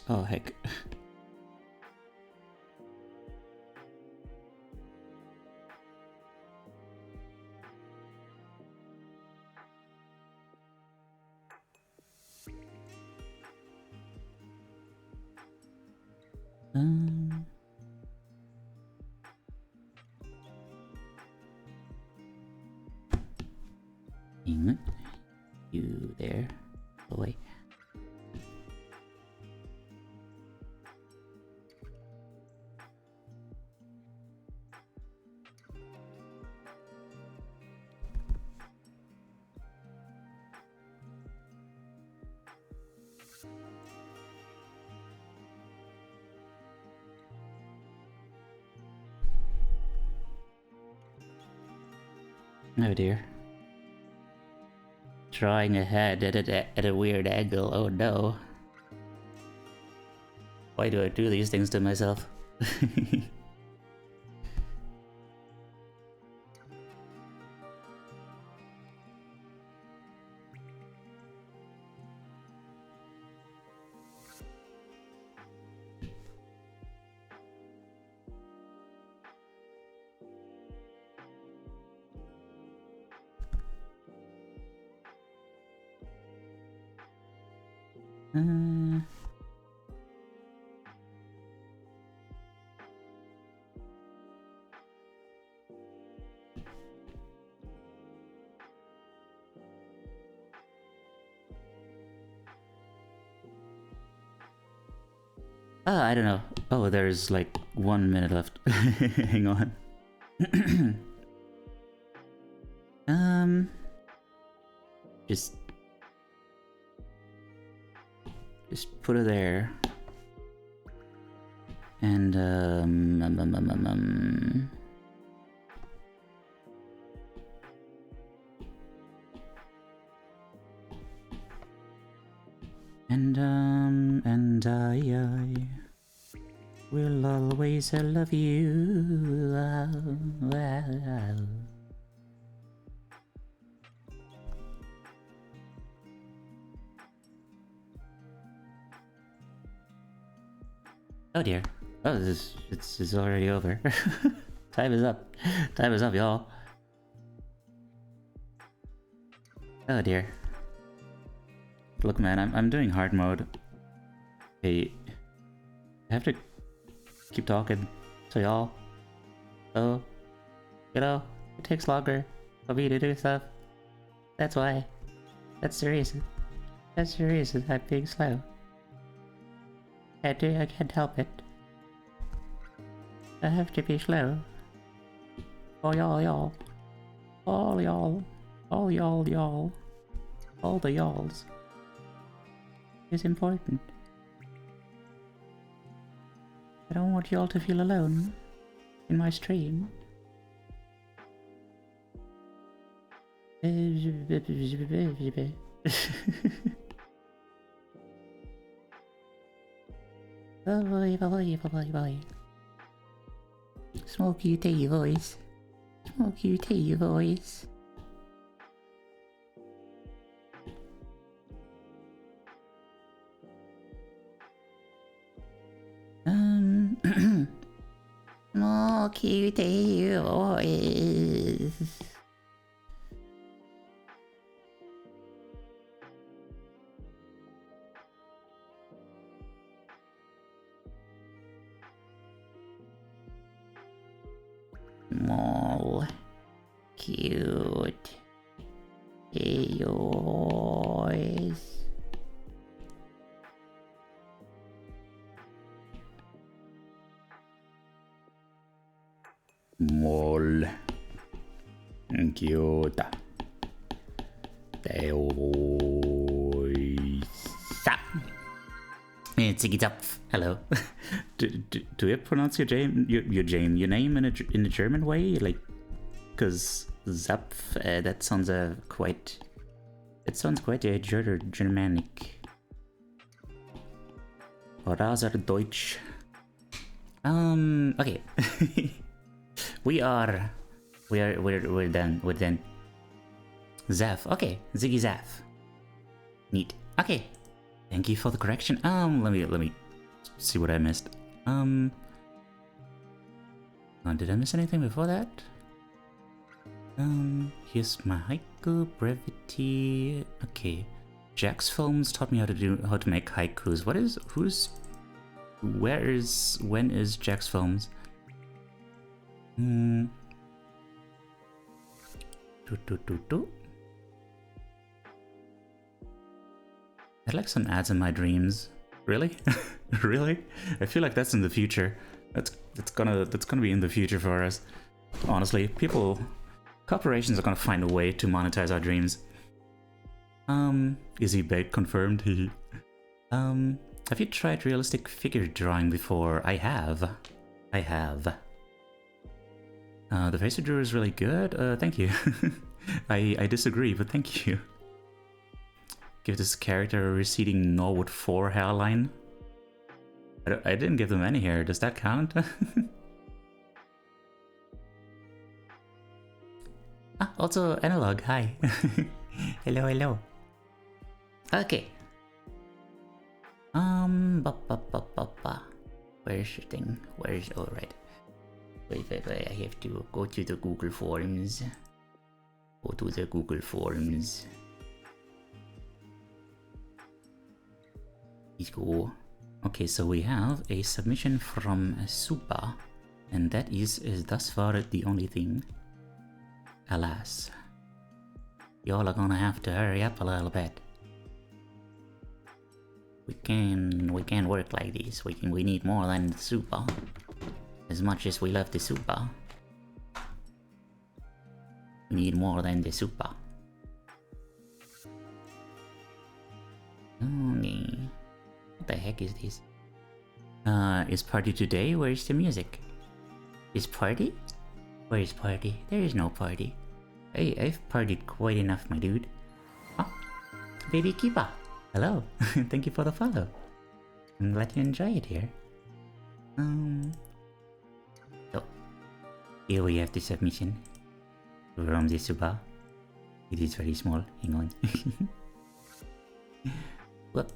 Oh heck. You there? Go away. Oh dear. Drawing ahead at a weird angle, oh no. Why do I do these things to myself? I don't know. Oh, there's like 1 minute left. Hang on. Just put it there. And and I will always love you. Oh dear. Oh, it's already over. Time is up. Time is up, y'all. Oh dear. Look, man, I'm doing hard mode. Hey, I have to keep talking to y'all. So, you know, it takes longer for me to do stuff. That's why. That's the reason. That's the reason I'm being slow. I can't help it. I have to be slow. For y'all. All y'all. All y'all. All the y'alls. Is important. I don't want y'all to feel alone in my stream. Boy. Smoky tea voice. Smoky tea voice. Smoky tea voice. Small, cute, yours. Small, cute, it's Ziggy Zapf. Hello. do I pronounce your name in a German way? Like, cause Zapf, that sounds quite. It sounds quite Germanic. Or rather Deutsch. Okay. We're done. We're done. Zaf. Okay, Ziggy Zaf. Neat. Okay. Thank you for the correction. Let me see what I missed. Did I miss anything before that? Here's my haiku brevity. Okay. Jack's Films taught me how to make haikus. When is Jack's Films? I'd like some ads in my dreams. Really? Really? I feel like that's in the future. That's gonna be in the future for us. Honestly, corporations are gonna find a way to monetize our dreams. Is he bait confirmed? Have you tried realistic figure drawing before? I have. The face you drew is really good. Thank you. I disagree, but thank you. Give this character a receding Norwood 4 hairline. I didn't give them any hair. Does that count? Also Analog. Hi. Hello. Okay. Where's your thing? Alright. Wait. I have to go to the Google Forms. Let's go. Okay, so we have a submission from Supa, and that is thus far the only thing. Alas. Y'all are gonna have to hurry up a little bit. We can't work like this. We need more than the Supa. As much as we love the Supa, we need more than the Supa. Okay. What the heck is this? Is party today? Where's the music? Is party? Where is party? There is no party. Hey, I've partied quite enough, my dude. Oh, Baby Kiba. Hello. Thank you for the follow. I'm glad you enjoy it here. So, here we have the submission from the Suba. It is very small. Hang on. Whoop.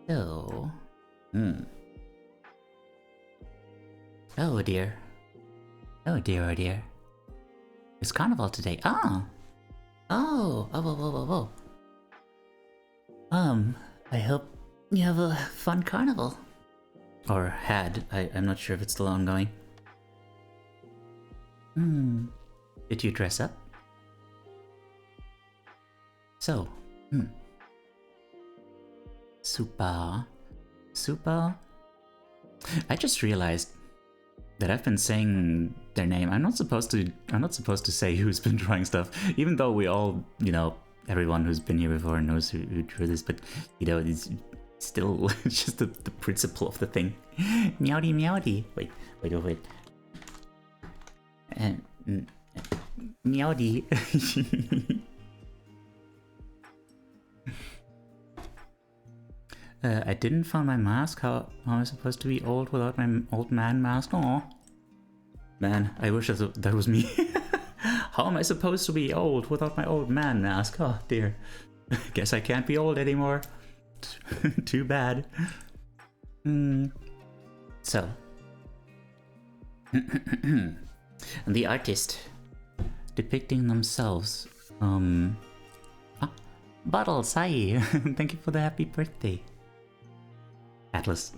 So, oh dear. Oh dear. It's carnival today. Oh. I hope you have a fun carnival. Or had. I'm not sure if it's still ongoing. Did you dress up? So, Super. I just realized that I've been saying their name. I'm not supposed to say who's been drawing stuff, even though we all, you know, everyone who's been here before knows who drew this, but you know, it's still just the principle of the thing. Meowdy meowdy. Wait. And meowdy. I didn't find my mask. How am I supposed to be old without my old man mask? Aw. Man, I wish that was me. How am I supposed to be old without my old man mask? Oh dear. Guess I can't be old anymore. Too bad. So. The artist depicting themselves. Bottle, sigh. Thank you for the happy birthday. Atlas,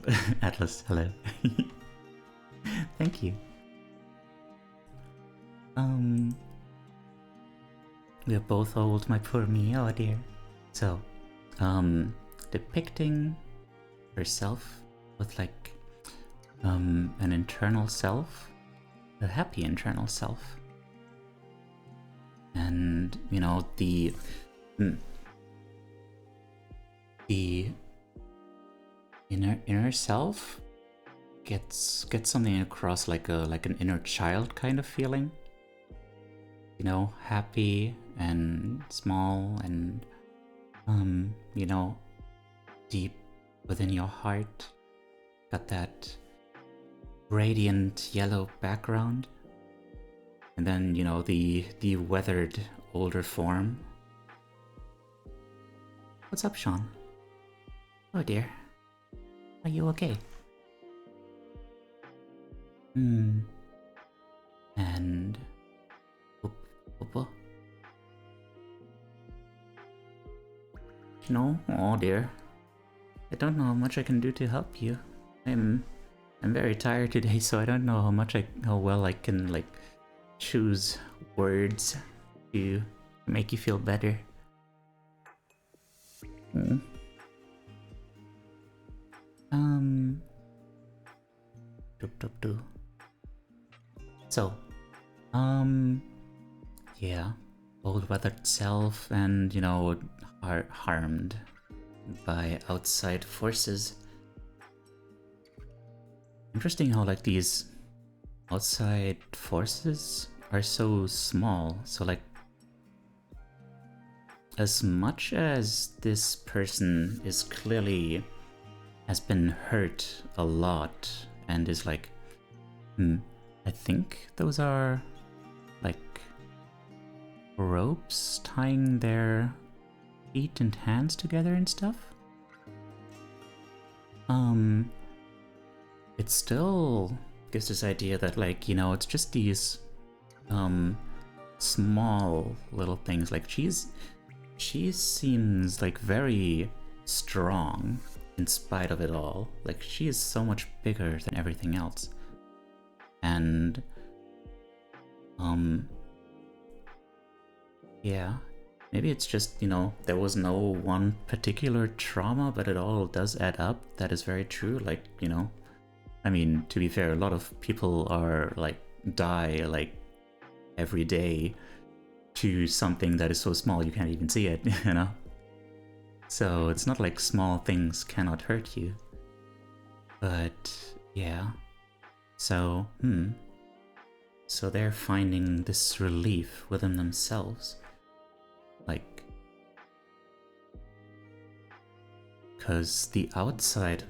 hello. Thank you. We're both old, my poor me, oh dear. So, depicting herself with like, an internal self, a happy internal self. And, you know, the inner self gets something across like an inner child kind of feeling. You know, happy and small and you know, deep within your heart. Got that radiant yellow background. And then, you know, the weathered older form. What's up, Sean? Oh dear. Are you okay? And no? Oh dear. I don't know how much I can do to help you. I'm very tired today, so I don't know how well I can like choose words to make you feel better. So, yeah, old weathered self and, you know, harmed by outside forces. Interesting how like these outside forces are so small. So like, as much as this person is clearly has been hurt a lot and is like, I think those are like ropes tying their feet and hands together and stuff. It still gives this idea that, like, you know, it's just these small little things. Like she seems like very strong in spite of it all. Like she is so much bigger than everything else. And yeah, maybe it's just, you know, there was no one particular trauma, but it all does add up. That is very true. Like, you know, I mean, to be fair, a lot of people are like die like every day to something that is so small you can't even see it, you know? So it's not like small things cannot hurt you. But yeah. So, so they're finding this relief within themselves. Like, because the outside,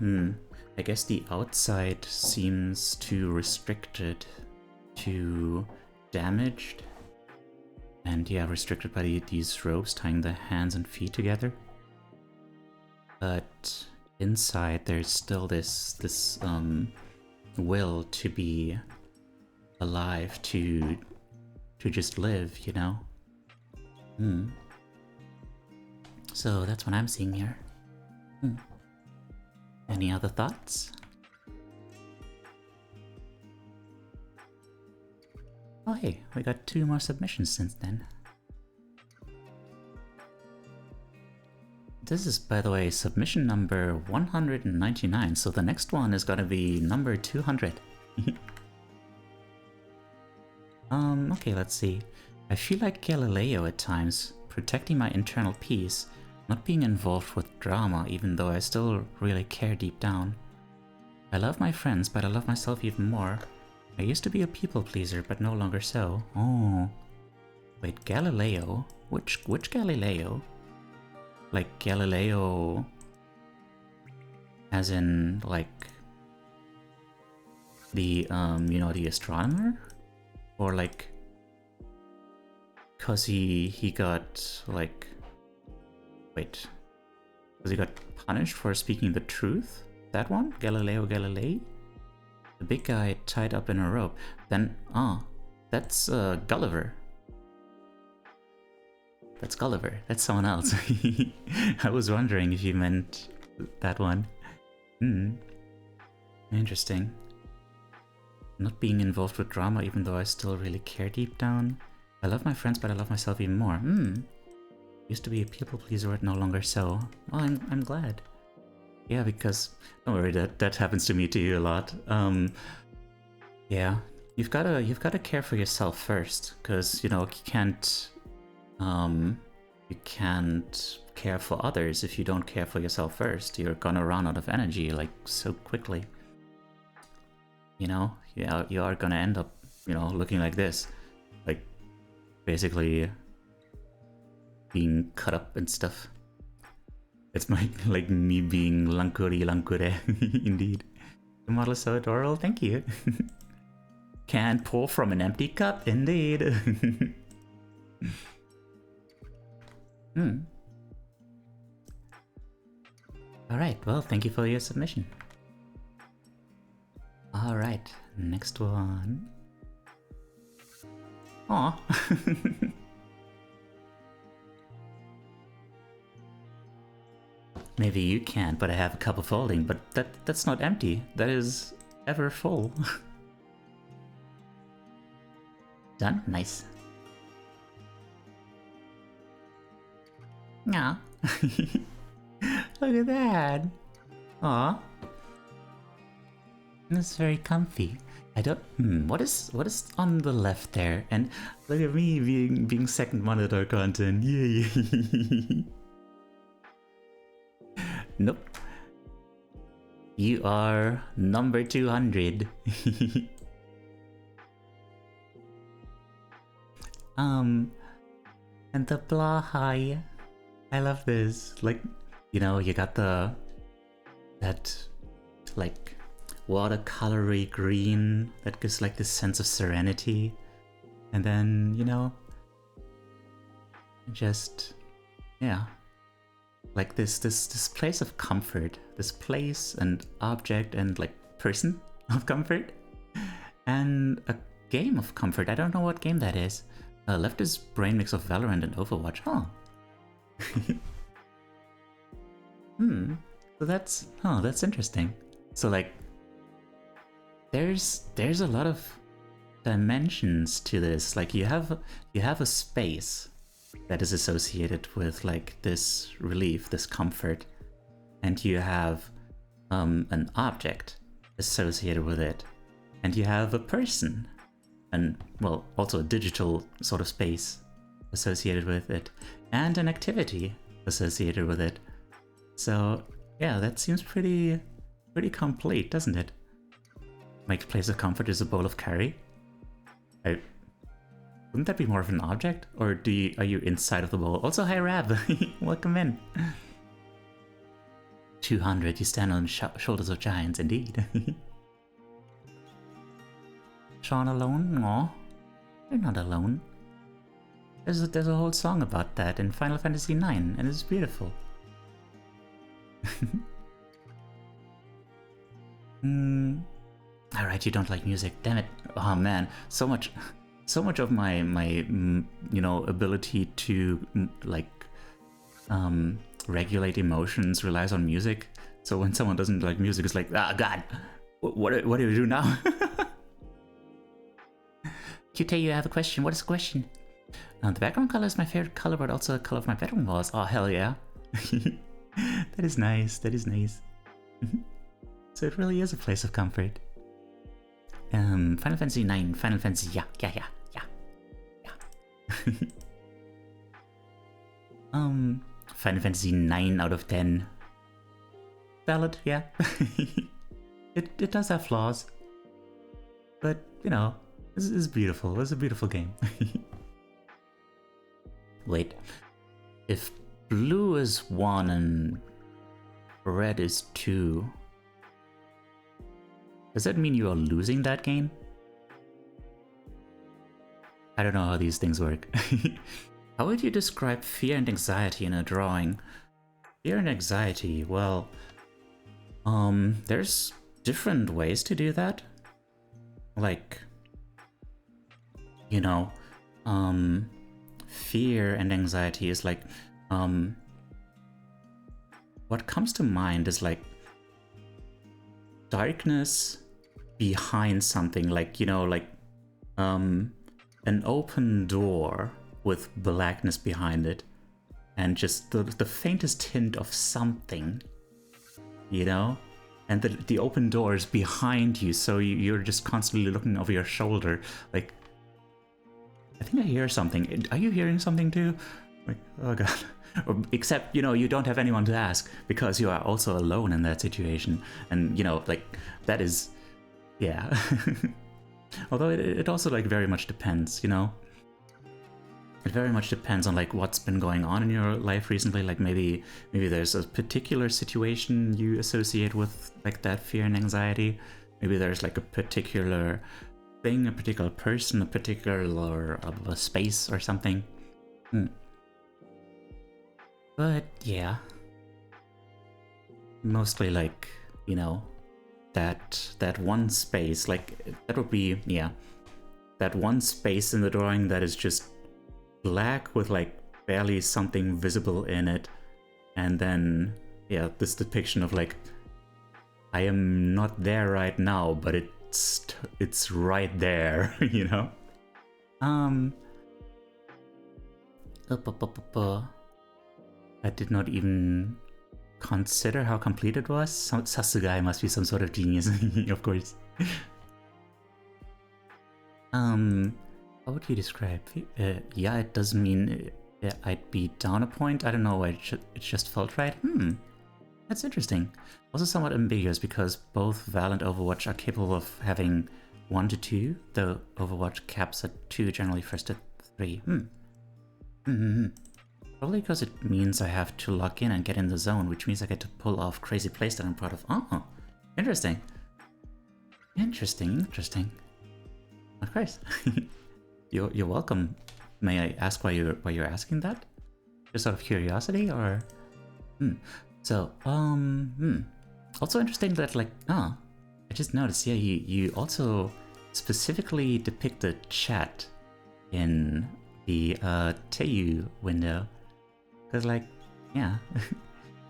I guess the outside seems too restricted, too damaged, and yeah, restricted by these ropes tying the hands and feet together. But inside there's still this will to be alive, to just live, you know? So that's what I'm seeing here. Any other thoughts? Oh hey, we got 2 more submissions since then. This is, by the way, submission number 199, so the next one is gonna be number 200. Okay, let's see. I feel like Galileo at times, protecting my internal peace, not being involved with drama even though I still really care deep down. I love my friends, but I love myself even more. I used to be a people pleaser, but no longer so. Oh. Wait, Galileo? Which Galileo? Like Galileo as in like the you know, the astronomer? Or like cause he got like wait. Cause he got punished for speaking the truth? That one? Galileo Galilei? The big guy tied up in a rope. Then that's Gulliver. That's Gulliver. That's someone else. I was wondering if you meant that one. Interesting. Not being involved with drama even though I still really care deep down. I love my friends, but I love myself even more. Used to be a people pleaser, but no longer so. Well, I'm glad. Yeah, because don't worry, that happens to me too a lot. Yeah, you've gotta care for yourself first, because you know you can't care for others if you don't care for yourself first. You're gonna run out of energy like so quickly. You know, yeah, you are gonna end up, you know, looking like this, like basically being cut up and stuff. It's like me being lankure, indeed. The model is so adorable, thank you. Can't pour from an empty cup, indeed. Alright, well, thank you for your submission. Alright, next one. Aw. Maybe you can't, but I have a cup of holding, but that's not empty. That is ever full. Done? Nice. Aw. Look at that. Aw. It's very comfy. I don't. What is on the left there? And look at me being second monitor content. Yay. Nope. You are number 200. And the blah hi. I love this. Like, you know, you got that like watercolory green that gives like this sense of serenity, and then, you know, just yeah, like this place of comfort, this place and object and like person of comfort, and a game of comfort. I don't know what game that is. Left is brain mix of Valorant and Overwatch. Huh. So that's interesting. So like there's a lot of dimensions to this. Like you have a space that is associated with like this relief, this comfort, and you have an object associated with it, and you have a person, and well, also a digital sort of space associated with it, and an activity associated with it. So yeah, that seems pretty complete, doesn't it? My place of comfort is a bowl of curry. Wouldn't that be more of an object? Or are you inside of the bowl? Also, hi Rab, welcome in. 200, you stand on the shoulders of giants, indeed. Sean alone? Aw, you're not alone. There's a whole song about that in Final Fantasy IX, and it's beautiful. Alright, you don't like music, damn it. Oh man, so much of my you know, ability to like regulate emotions relies on music. So when someone doesn't like music, it's like, ah, god, what do you do now? QT, you have a question. What is the question? The background color is my favorite color, but also the color of my bedroom walls. Oh, hell yeah. That is nice. That is nice. So it really is a place of comfort. Final Fantasy 9, Final Fantasy, yeah. Final Fantasy 9 out of 10. Valid, yeah. it does have flaws. But, you know, it's beautiful. It's a beautiful game. Wait. If blue is 1 and red is 2, does that mean you are losing that game? I don't know how these things work. How would you describe fear and anxiety in a drawing? Fear and anxiety, well, there's different ways to do that. Like, you know, fear and anxiety is like, what comes to mind is like darkness behind something, like, you know, like, an open door with blackness behind it, and just the faintest hint of something, you know? And the open door is behind you, so you're just constantly looking over your shoulder, like, I think I hear something. Are you hearing something too? Like, oh god. Except, you know, you don't have anyone to ask, because you are also alone in that situation. And, you know, like, that is, yeah. Although it also, like, very much depends, you know? It very much depends on, like, what's been going on in your life recently. Like, maybe there's a particular situation you associate with, like, that fear and anxiety. Maybe there's, like, a particular thing, a particular person, a particular space or something. But, yeah. Mostly, like, you know, that one space, like, that would be, yeah, that one space in the drawing that is just black with, like, barely something visible in it, and then, yeah, this depiction of, like, I am not there right now, but it's right there, you know? I did not even consider how complete it was. Sasugai must be some sort of genius, of course. How would you describe? Yeah, it does mean I'd be down a point. I don't know why it just felt right. That's interesting. Also somewhat ambiguous, because both Val and Overwatch are capable of having 1 to 2, though Overwatch caps at 2, generally first at 3. Probably because it means I have to lock in and get in the zone, which means I get to pull off crazy plays that I'm proud of. Oh, interesting. Interesting. Of course. You're welcome. May I ask why you're asking that? Just out of curiosity, or? So, also interesting that, like, I just noticed, yeah, you also specifically depict the chat in the Teiyu window. Because, like, yeah,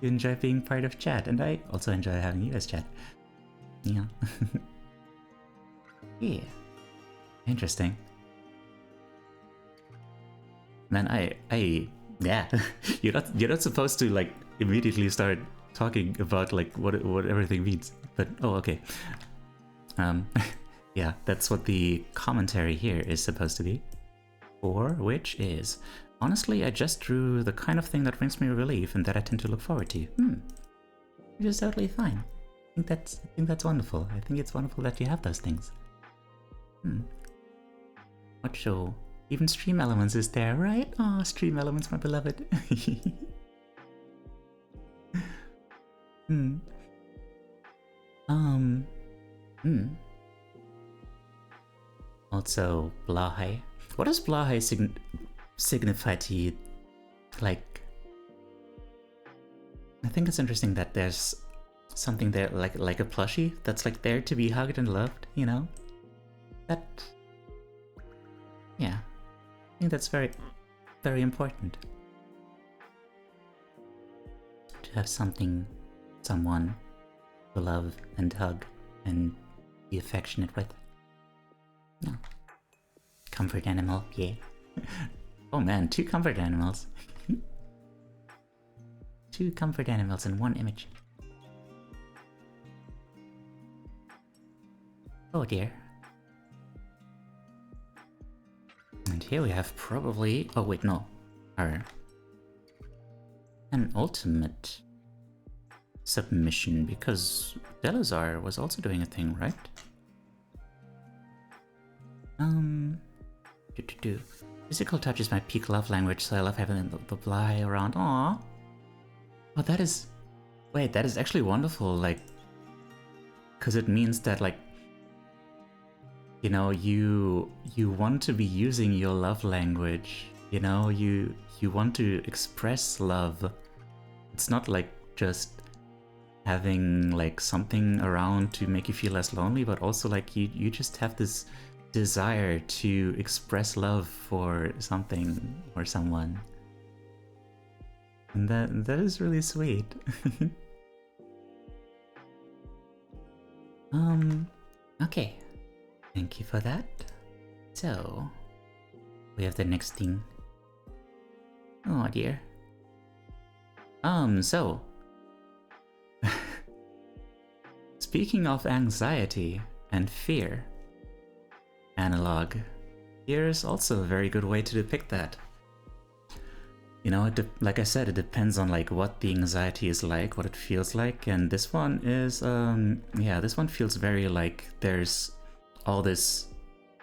you enjoy being part of chat, and I also enjoy having you as chat. Yeah. Yeah. Interesting. Man, yeah, you're not supposed to, like, immediately start talking about, like, what everything means. But oh, okay. Yeah, that's what the commentary here is supposed to be. Or which is, honestly, I just drew the kind of thing that brings me relief and that I tend to look forward to. Which is totally fine. I think that's wonderful. I think it's wonderful that you have those things. What show? Even Stream Elements is there, right? Oh, Stream Elements, my beloved. Also, Blahe. What does Blahe signify to you? Like, I think it's interesting that there's something there, like a plushie that's, like, there to be hugged and loved, you know? That, yeah, I think that's very, very important. To have something, someone to love and hug and be affectionate with. No. Comfort animal, yeah. Oh man, 2 comfort animals. 2 comfort animals in one image. Oh dear. And here we have probably... Oh, wait, no. Our... An ultimate submission, because Delazar was also doing a thing, right? Physical touch is my peak love language, so I love having the fly around. Aww. Oh, that is... Wait, that is actually wonderful, like... Because it means that, like... You know, you want to be using your love language. You know, you want to express love. It's not like just having like something around to make you feel less lonely, but also like you just have this desire to express love for something or someone. And that is really sweet. Okay. Thank you for that. So, we have the next thing. Oh dear. So. Speaking of anxiety and fear, analog. Here is also a very good way to depict that. You know, like I said, it depends on like what the anxiety is like, what it feels like, and this one is, yeah, this one feels very like there's all this,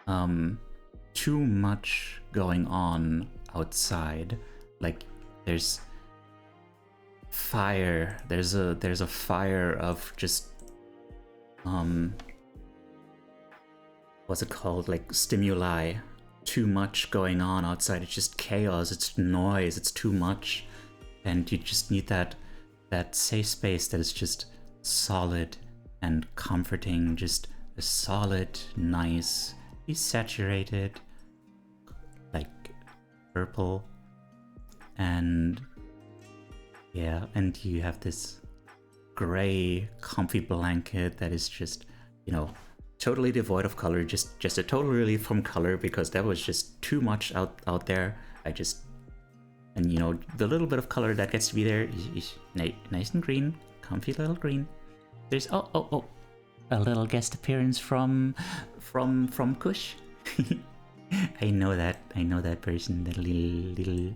too much going on outside. Like there's fire. There's a fire of just, what's it called? Like stimuli. Too much going on outside. It's just chaos, it's noise, it's too much, and you just need that safe space that is just solid and comforting, just a solid, nice, desaturated, like purple, and yeah, and you have this gray, comfy blanket that is just, you know, totally devoid of color, just a total relief from color, because that was just too much out there. And you know, the little bit of color that gets to be there is nice and green, comfy little green. There's oh, a little guest appearance from Kush. I know that person, that little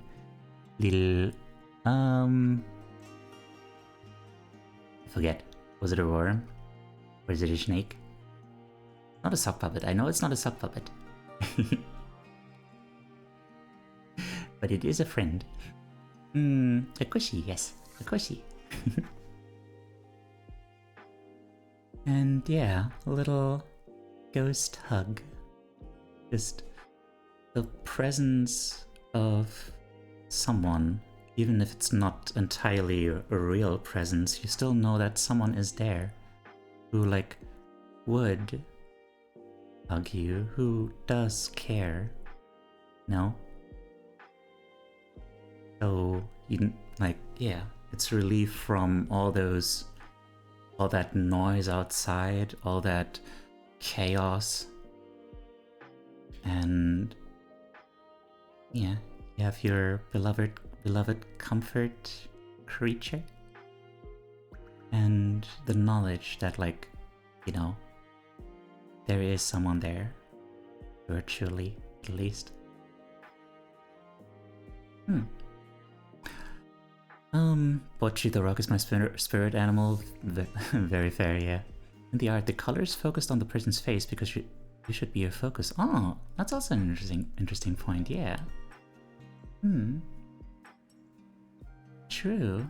I forget, was it a worm or is it a snake? Not a sock puppet. I know it's not a sock puppet. But it is a friend. A cushy, yes. A cushy. And yeah, a little ghost hug. Just the presence of someone, even if it's not entirely a real presence, you still know that someone is there who like would hug you, who does care, no? So you like, yeah, it's relief from all that noise outside, all that chaos, and yeah, you have your beloved comfort creature, and the knowledge that, like, you know, there is someone there, virtually, at least. Bocchi the Rock is my spirit animal. Very fair, yeah. In the art, the colors focused on the person's face because you should be your focus. Oh, that's also an interesting point, yeah. True.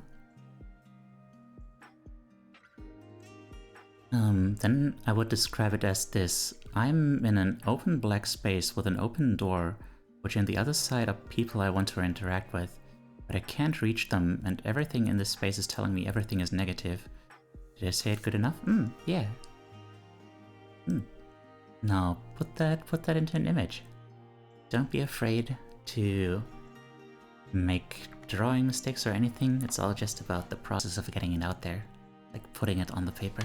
Then I would describe it as this. I'm in an open black space with an open door, which on the other side are people I want to interact with, but I can't reach them, and everything in this space is telling me everything is negative. Did I say it good enough? Yeah. Now, put that into an image. Don't be afraid to make drawing mistakes or anything. It's all just about the process of getting it out there, like putting it on the paper.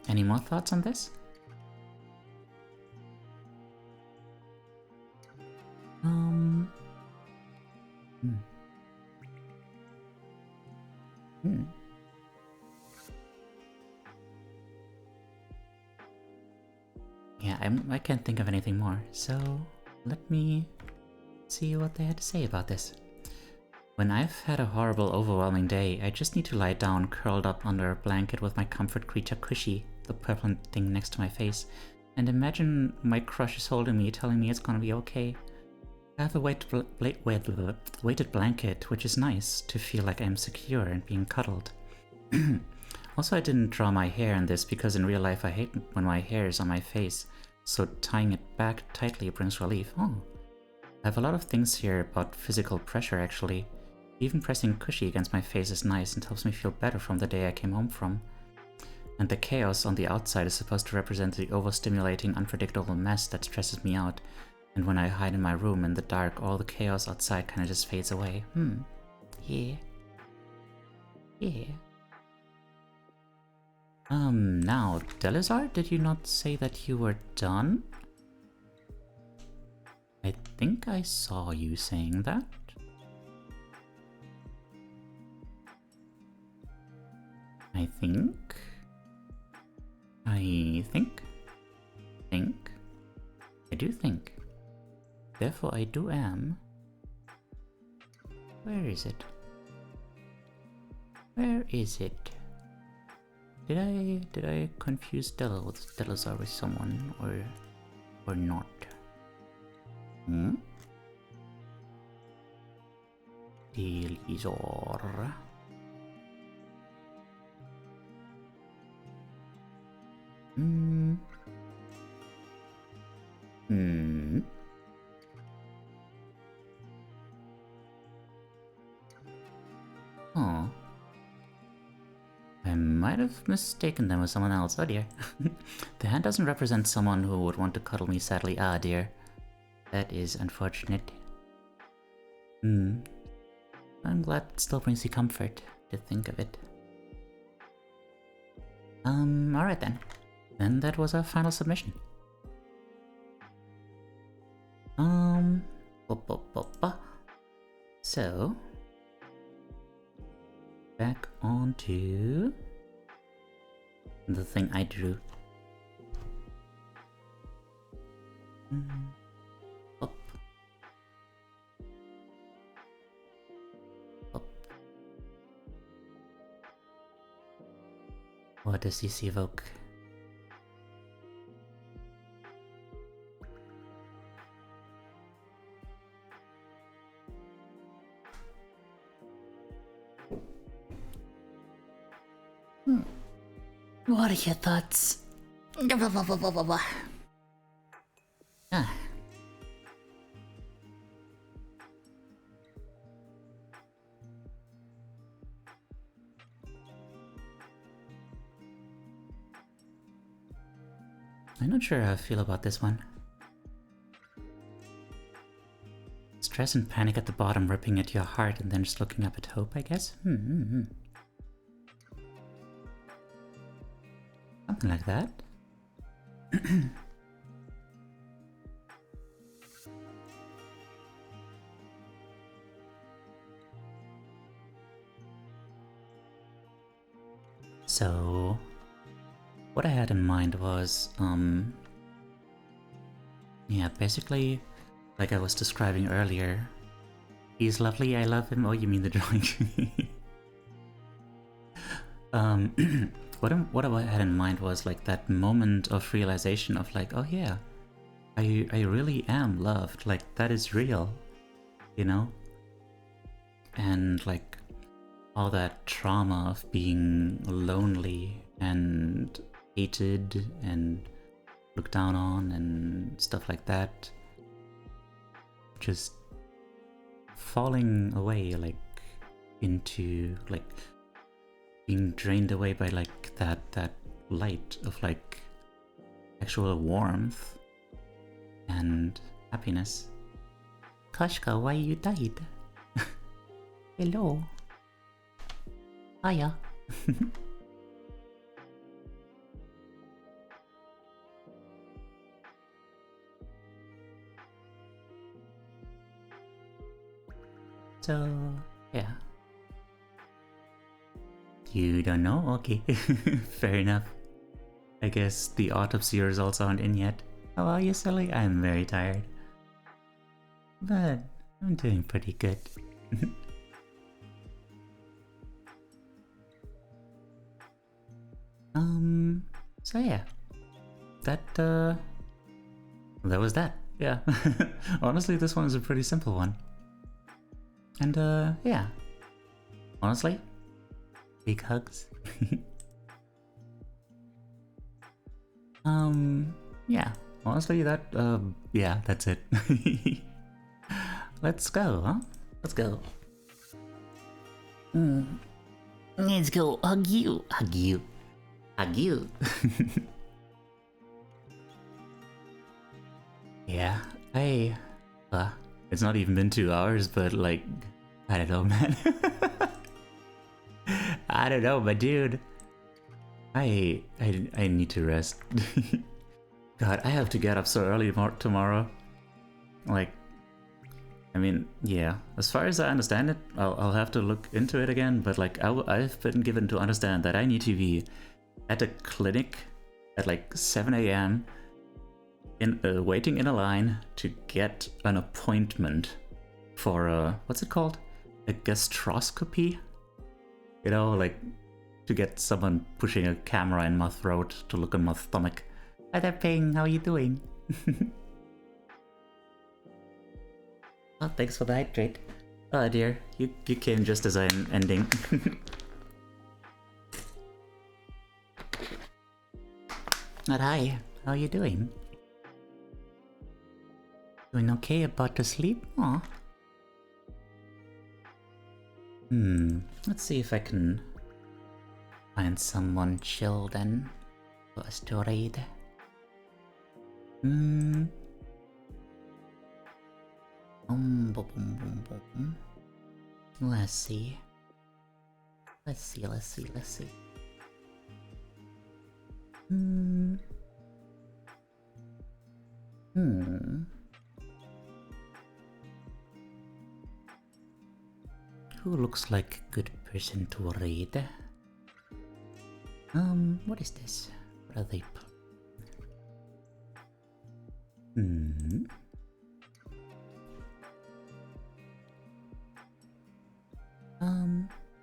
Any more thoughts on this? Yeah, I can't think of anything more, so let me see what they had to say about this. When I've had a horrible, overwhelming day, I just need to lie down, curled up under a blanket with my comfort creature Cushy, the purple thing next to my face, and imagine my crush is holding me, telling me it's gonna be okay. I have a weighted blanket, which is nice, to feel like I'm secure and being cuddled. Also, I didn't draw my hair in this because in real life I hate when my hair is on my face, so tying it back tightly brings relief. Oh, I have a lot of things here about physical pressure actually. Even pressing Cushy against my face is nice and helps me feel better from the day I came home from. And the chaos on the outside is supposed to represent the overstimulating, unpredictable mess that stresses me out. And when I hide in my room in the dark, all the chaos outside kinda just fades away. Yeah. Yeah. Now, Delizar, did you not say that you were done? I think I saw you saying that. I think. I do think. Therefore, I do am. Where is it? Where is it? Did I confuse Delizar with someone or not? Delizar. Oh. I might have mistaken them with someone else. Oh dear. The hand doesn't represent someone who would want to cuddle me, sadly. Ah dear. That is unfortunate. I'm glad it still brings you comfort to think of it. Alright then. Then that was our final submission. So, back onto the thing I drew. Up. Up. What does this evoke? What are your thoughts? Ah. I'm not sure how I feel about this one. Stress and panic at the bottom, ripping at your heart, and then just looking up at hope, I guess? Something like that. So, what I had in mind was, yeah, basically, like I was describing earlier, he's lovely, I love him. Oh, you mean the drawing? What I had in mind was like that moment of realization of like, oh yeah, I really am loved, like that is real, you know? And like all that trauma of being lonely and hated and looked down on and stuff like that, just falling away, like into like being drained away by like that light of like actual warmth and happiness. Kashka, why you died? Hello. Hiya. So, yeah. You don't know? Okay. Fair enough. I guess the autopsy results aren't in yet. How are you, Sully? I'm very tired. But I'm doing pretty good. So yeah. That was that. Yeah. Honestly, this one is a pretty simple one. And yeah. Honestly, big hugs. Yeah. Honestly, yeah, that's it. Let's go, huh? Let's go. Let's go. Hug you. Hug you. Hug you. Yeah, it's not even been 2 hours, but like, I don't know, man. I don't know, but dude, I need to rest. God, I have to get up so early tomorrow. Like, I mean, yeah, as far as I understand it, I'll have to look into it again, but like, I've been given to understand that I need to be at a clinic at like 7 a.m. Waiting in a line to get an appointment for what's it called? A gastroscopy? You know, like to get someone pushing a camera in my throat to look at my stomach. Hi there, Ping, how are you doing? Oh, thanks for the hydrate. Oh dear, you came just as I'm ending. But hi, how are you doing? Doing okay, about to sleep? Aw. Let's see if I can find someone chill then for us to read. Let's see. Who looks like a good person to read? What is this? What are they?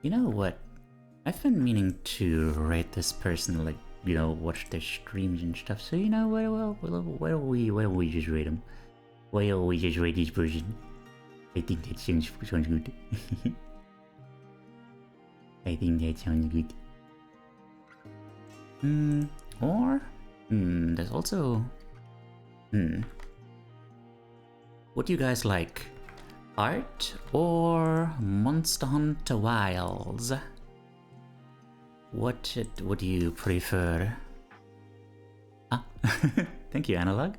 You know what? I've been meaning to rate this person, like, you know, watch their streams and stuff. So you know, why don't we just rate them? Why don't we just rate this person? I think that sounds good. I think that sounds good. Or there's also what do you guys like? Art or Monster Hunter Wilds? What do you prefer? Ah, thank you, Analog.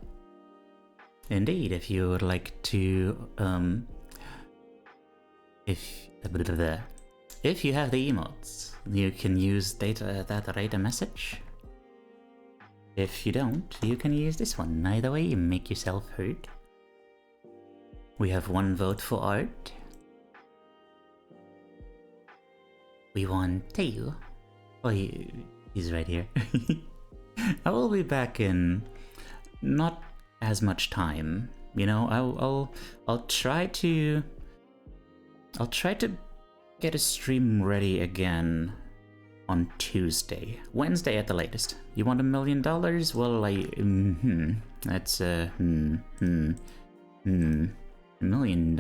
Indeed, if you would like to, if you have the emotes, you can use that data message. If you don't, you can use this one. Either way, you make yourself heard. We have 1 vote for art. We want Teo. Oh, he's right here. I will be back in not as much time. You know, I'll try to get a stream ready again on Tuesday, Wednesday at the latest. You want $1 million? Well, that's $1 million.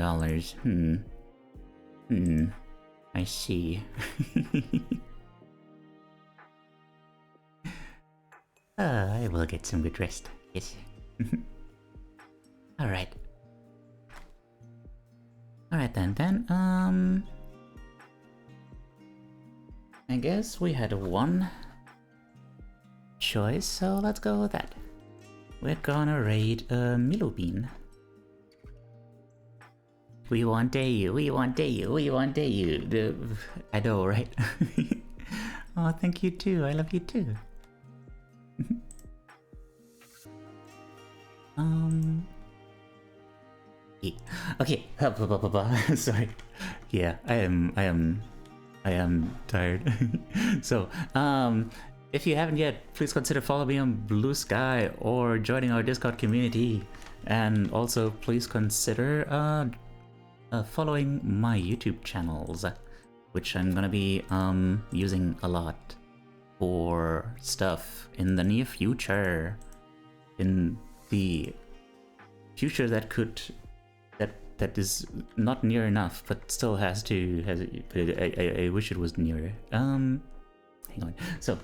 I see. I will get some good rest. Yes. Alright. Alright then. I guess we had 1 choice, so let's go with that. We're gonna raid Milo Bean. We want Dayu, we want Dayu, we want Dayu. I know, right? Oh, thank you too, I love you too. Yeah. Okay, sorry. Yeah, I am tired. So, if you haven't yet, please consider following me on Blue Sky or joining our Discord community. And also, please consider following my YouTube channels, which I'm gonna be using a lot for stuff in the near future. In the future that is not near enough, but still has. I wish it was nearer. Hang on. So,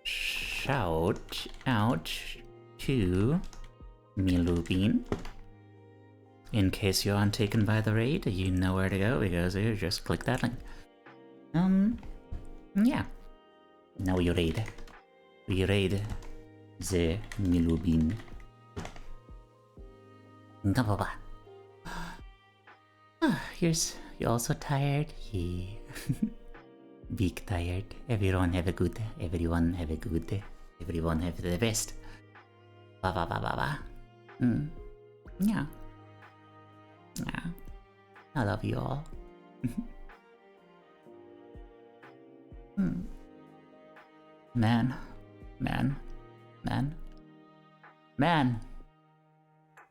shout out to Milubin. In case you're untaken by the raid, you know where to go because you just click that link. Yeah. Now we raid the Milubin. You're also tired? Yeah. Big tired. Everyone have the best. Yeah. Yeah. I love you all. Man.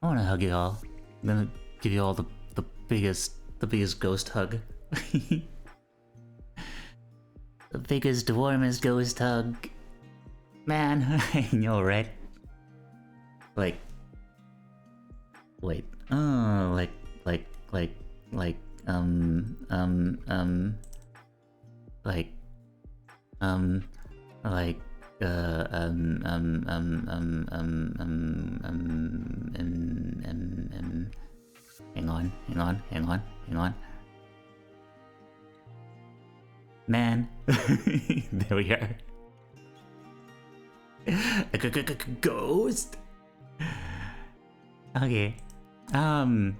I wanna hug you all. I'm gonna give you all the biggest ghost hug. The biggest, warmest ghost hug. Man, I know, right? Like, wait. Oh, like, hang on. Man. There we are. Ghost. Okay. Man,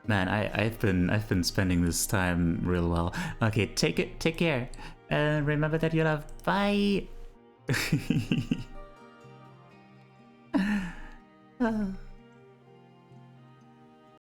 I've been spending this time real well. Okay, take care. And remember that you love. Bye.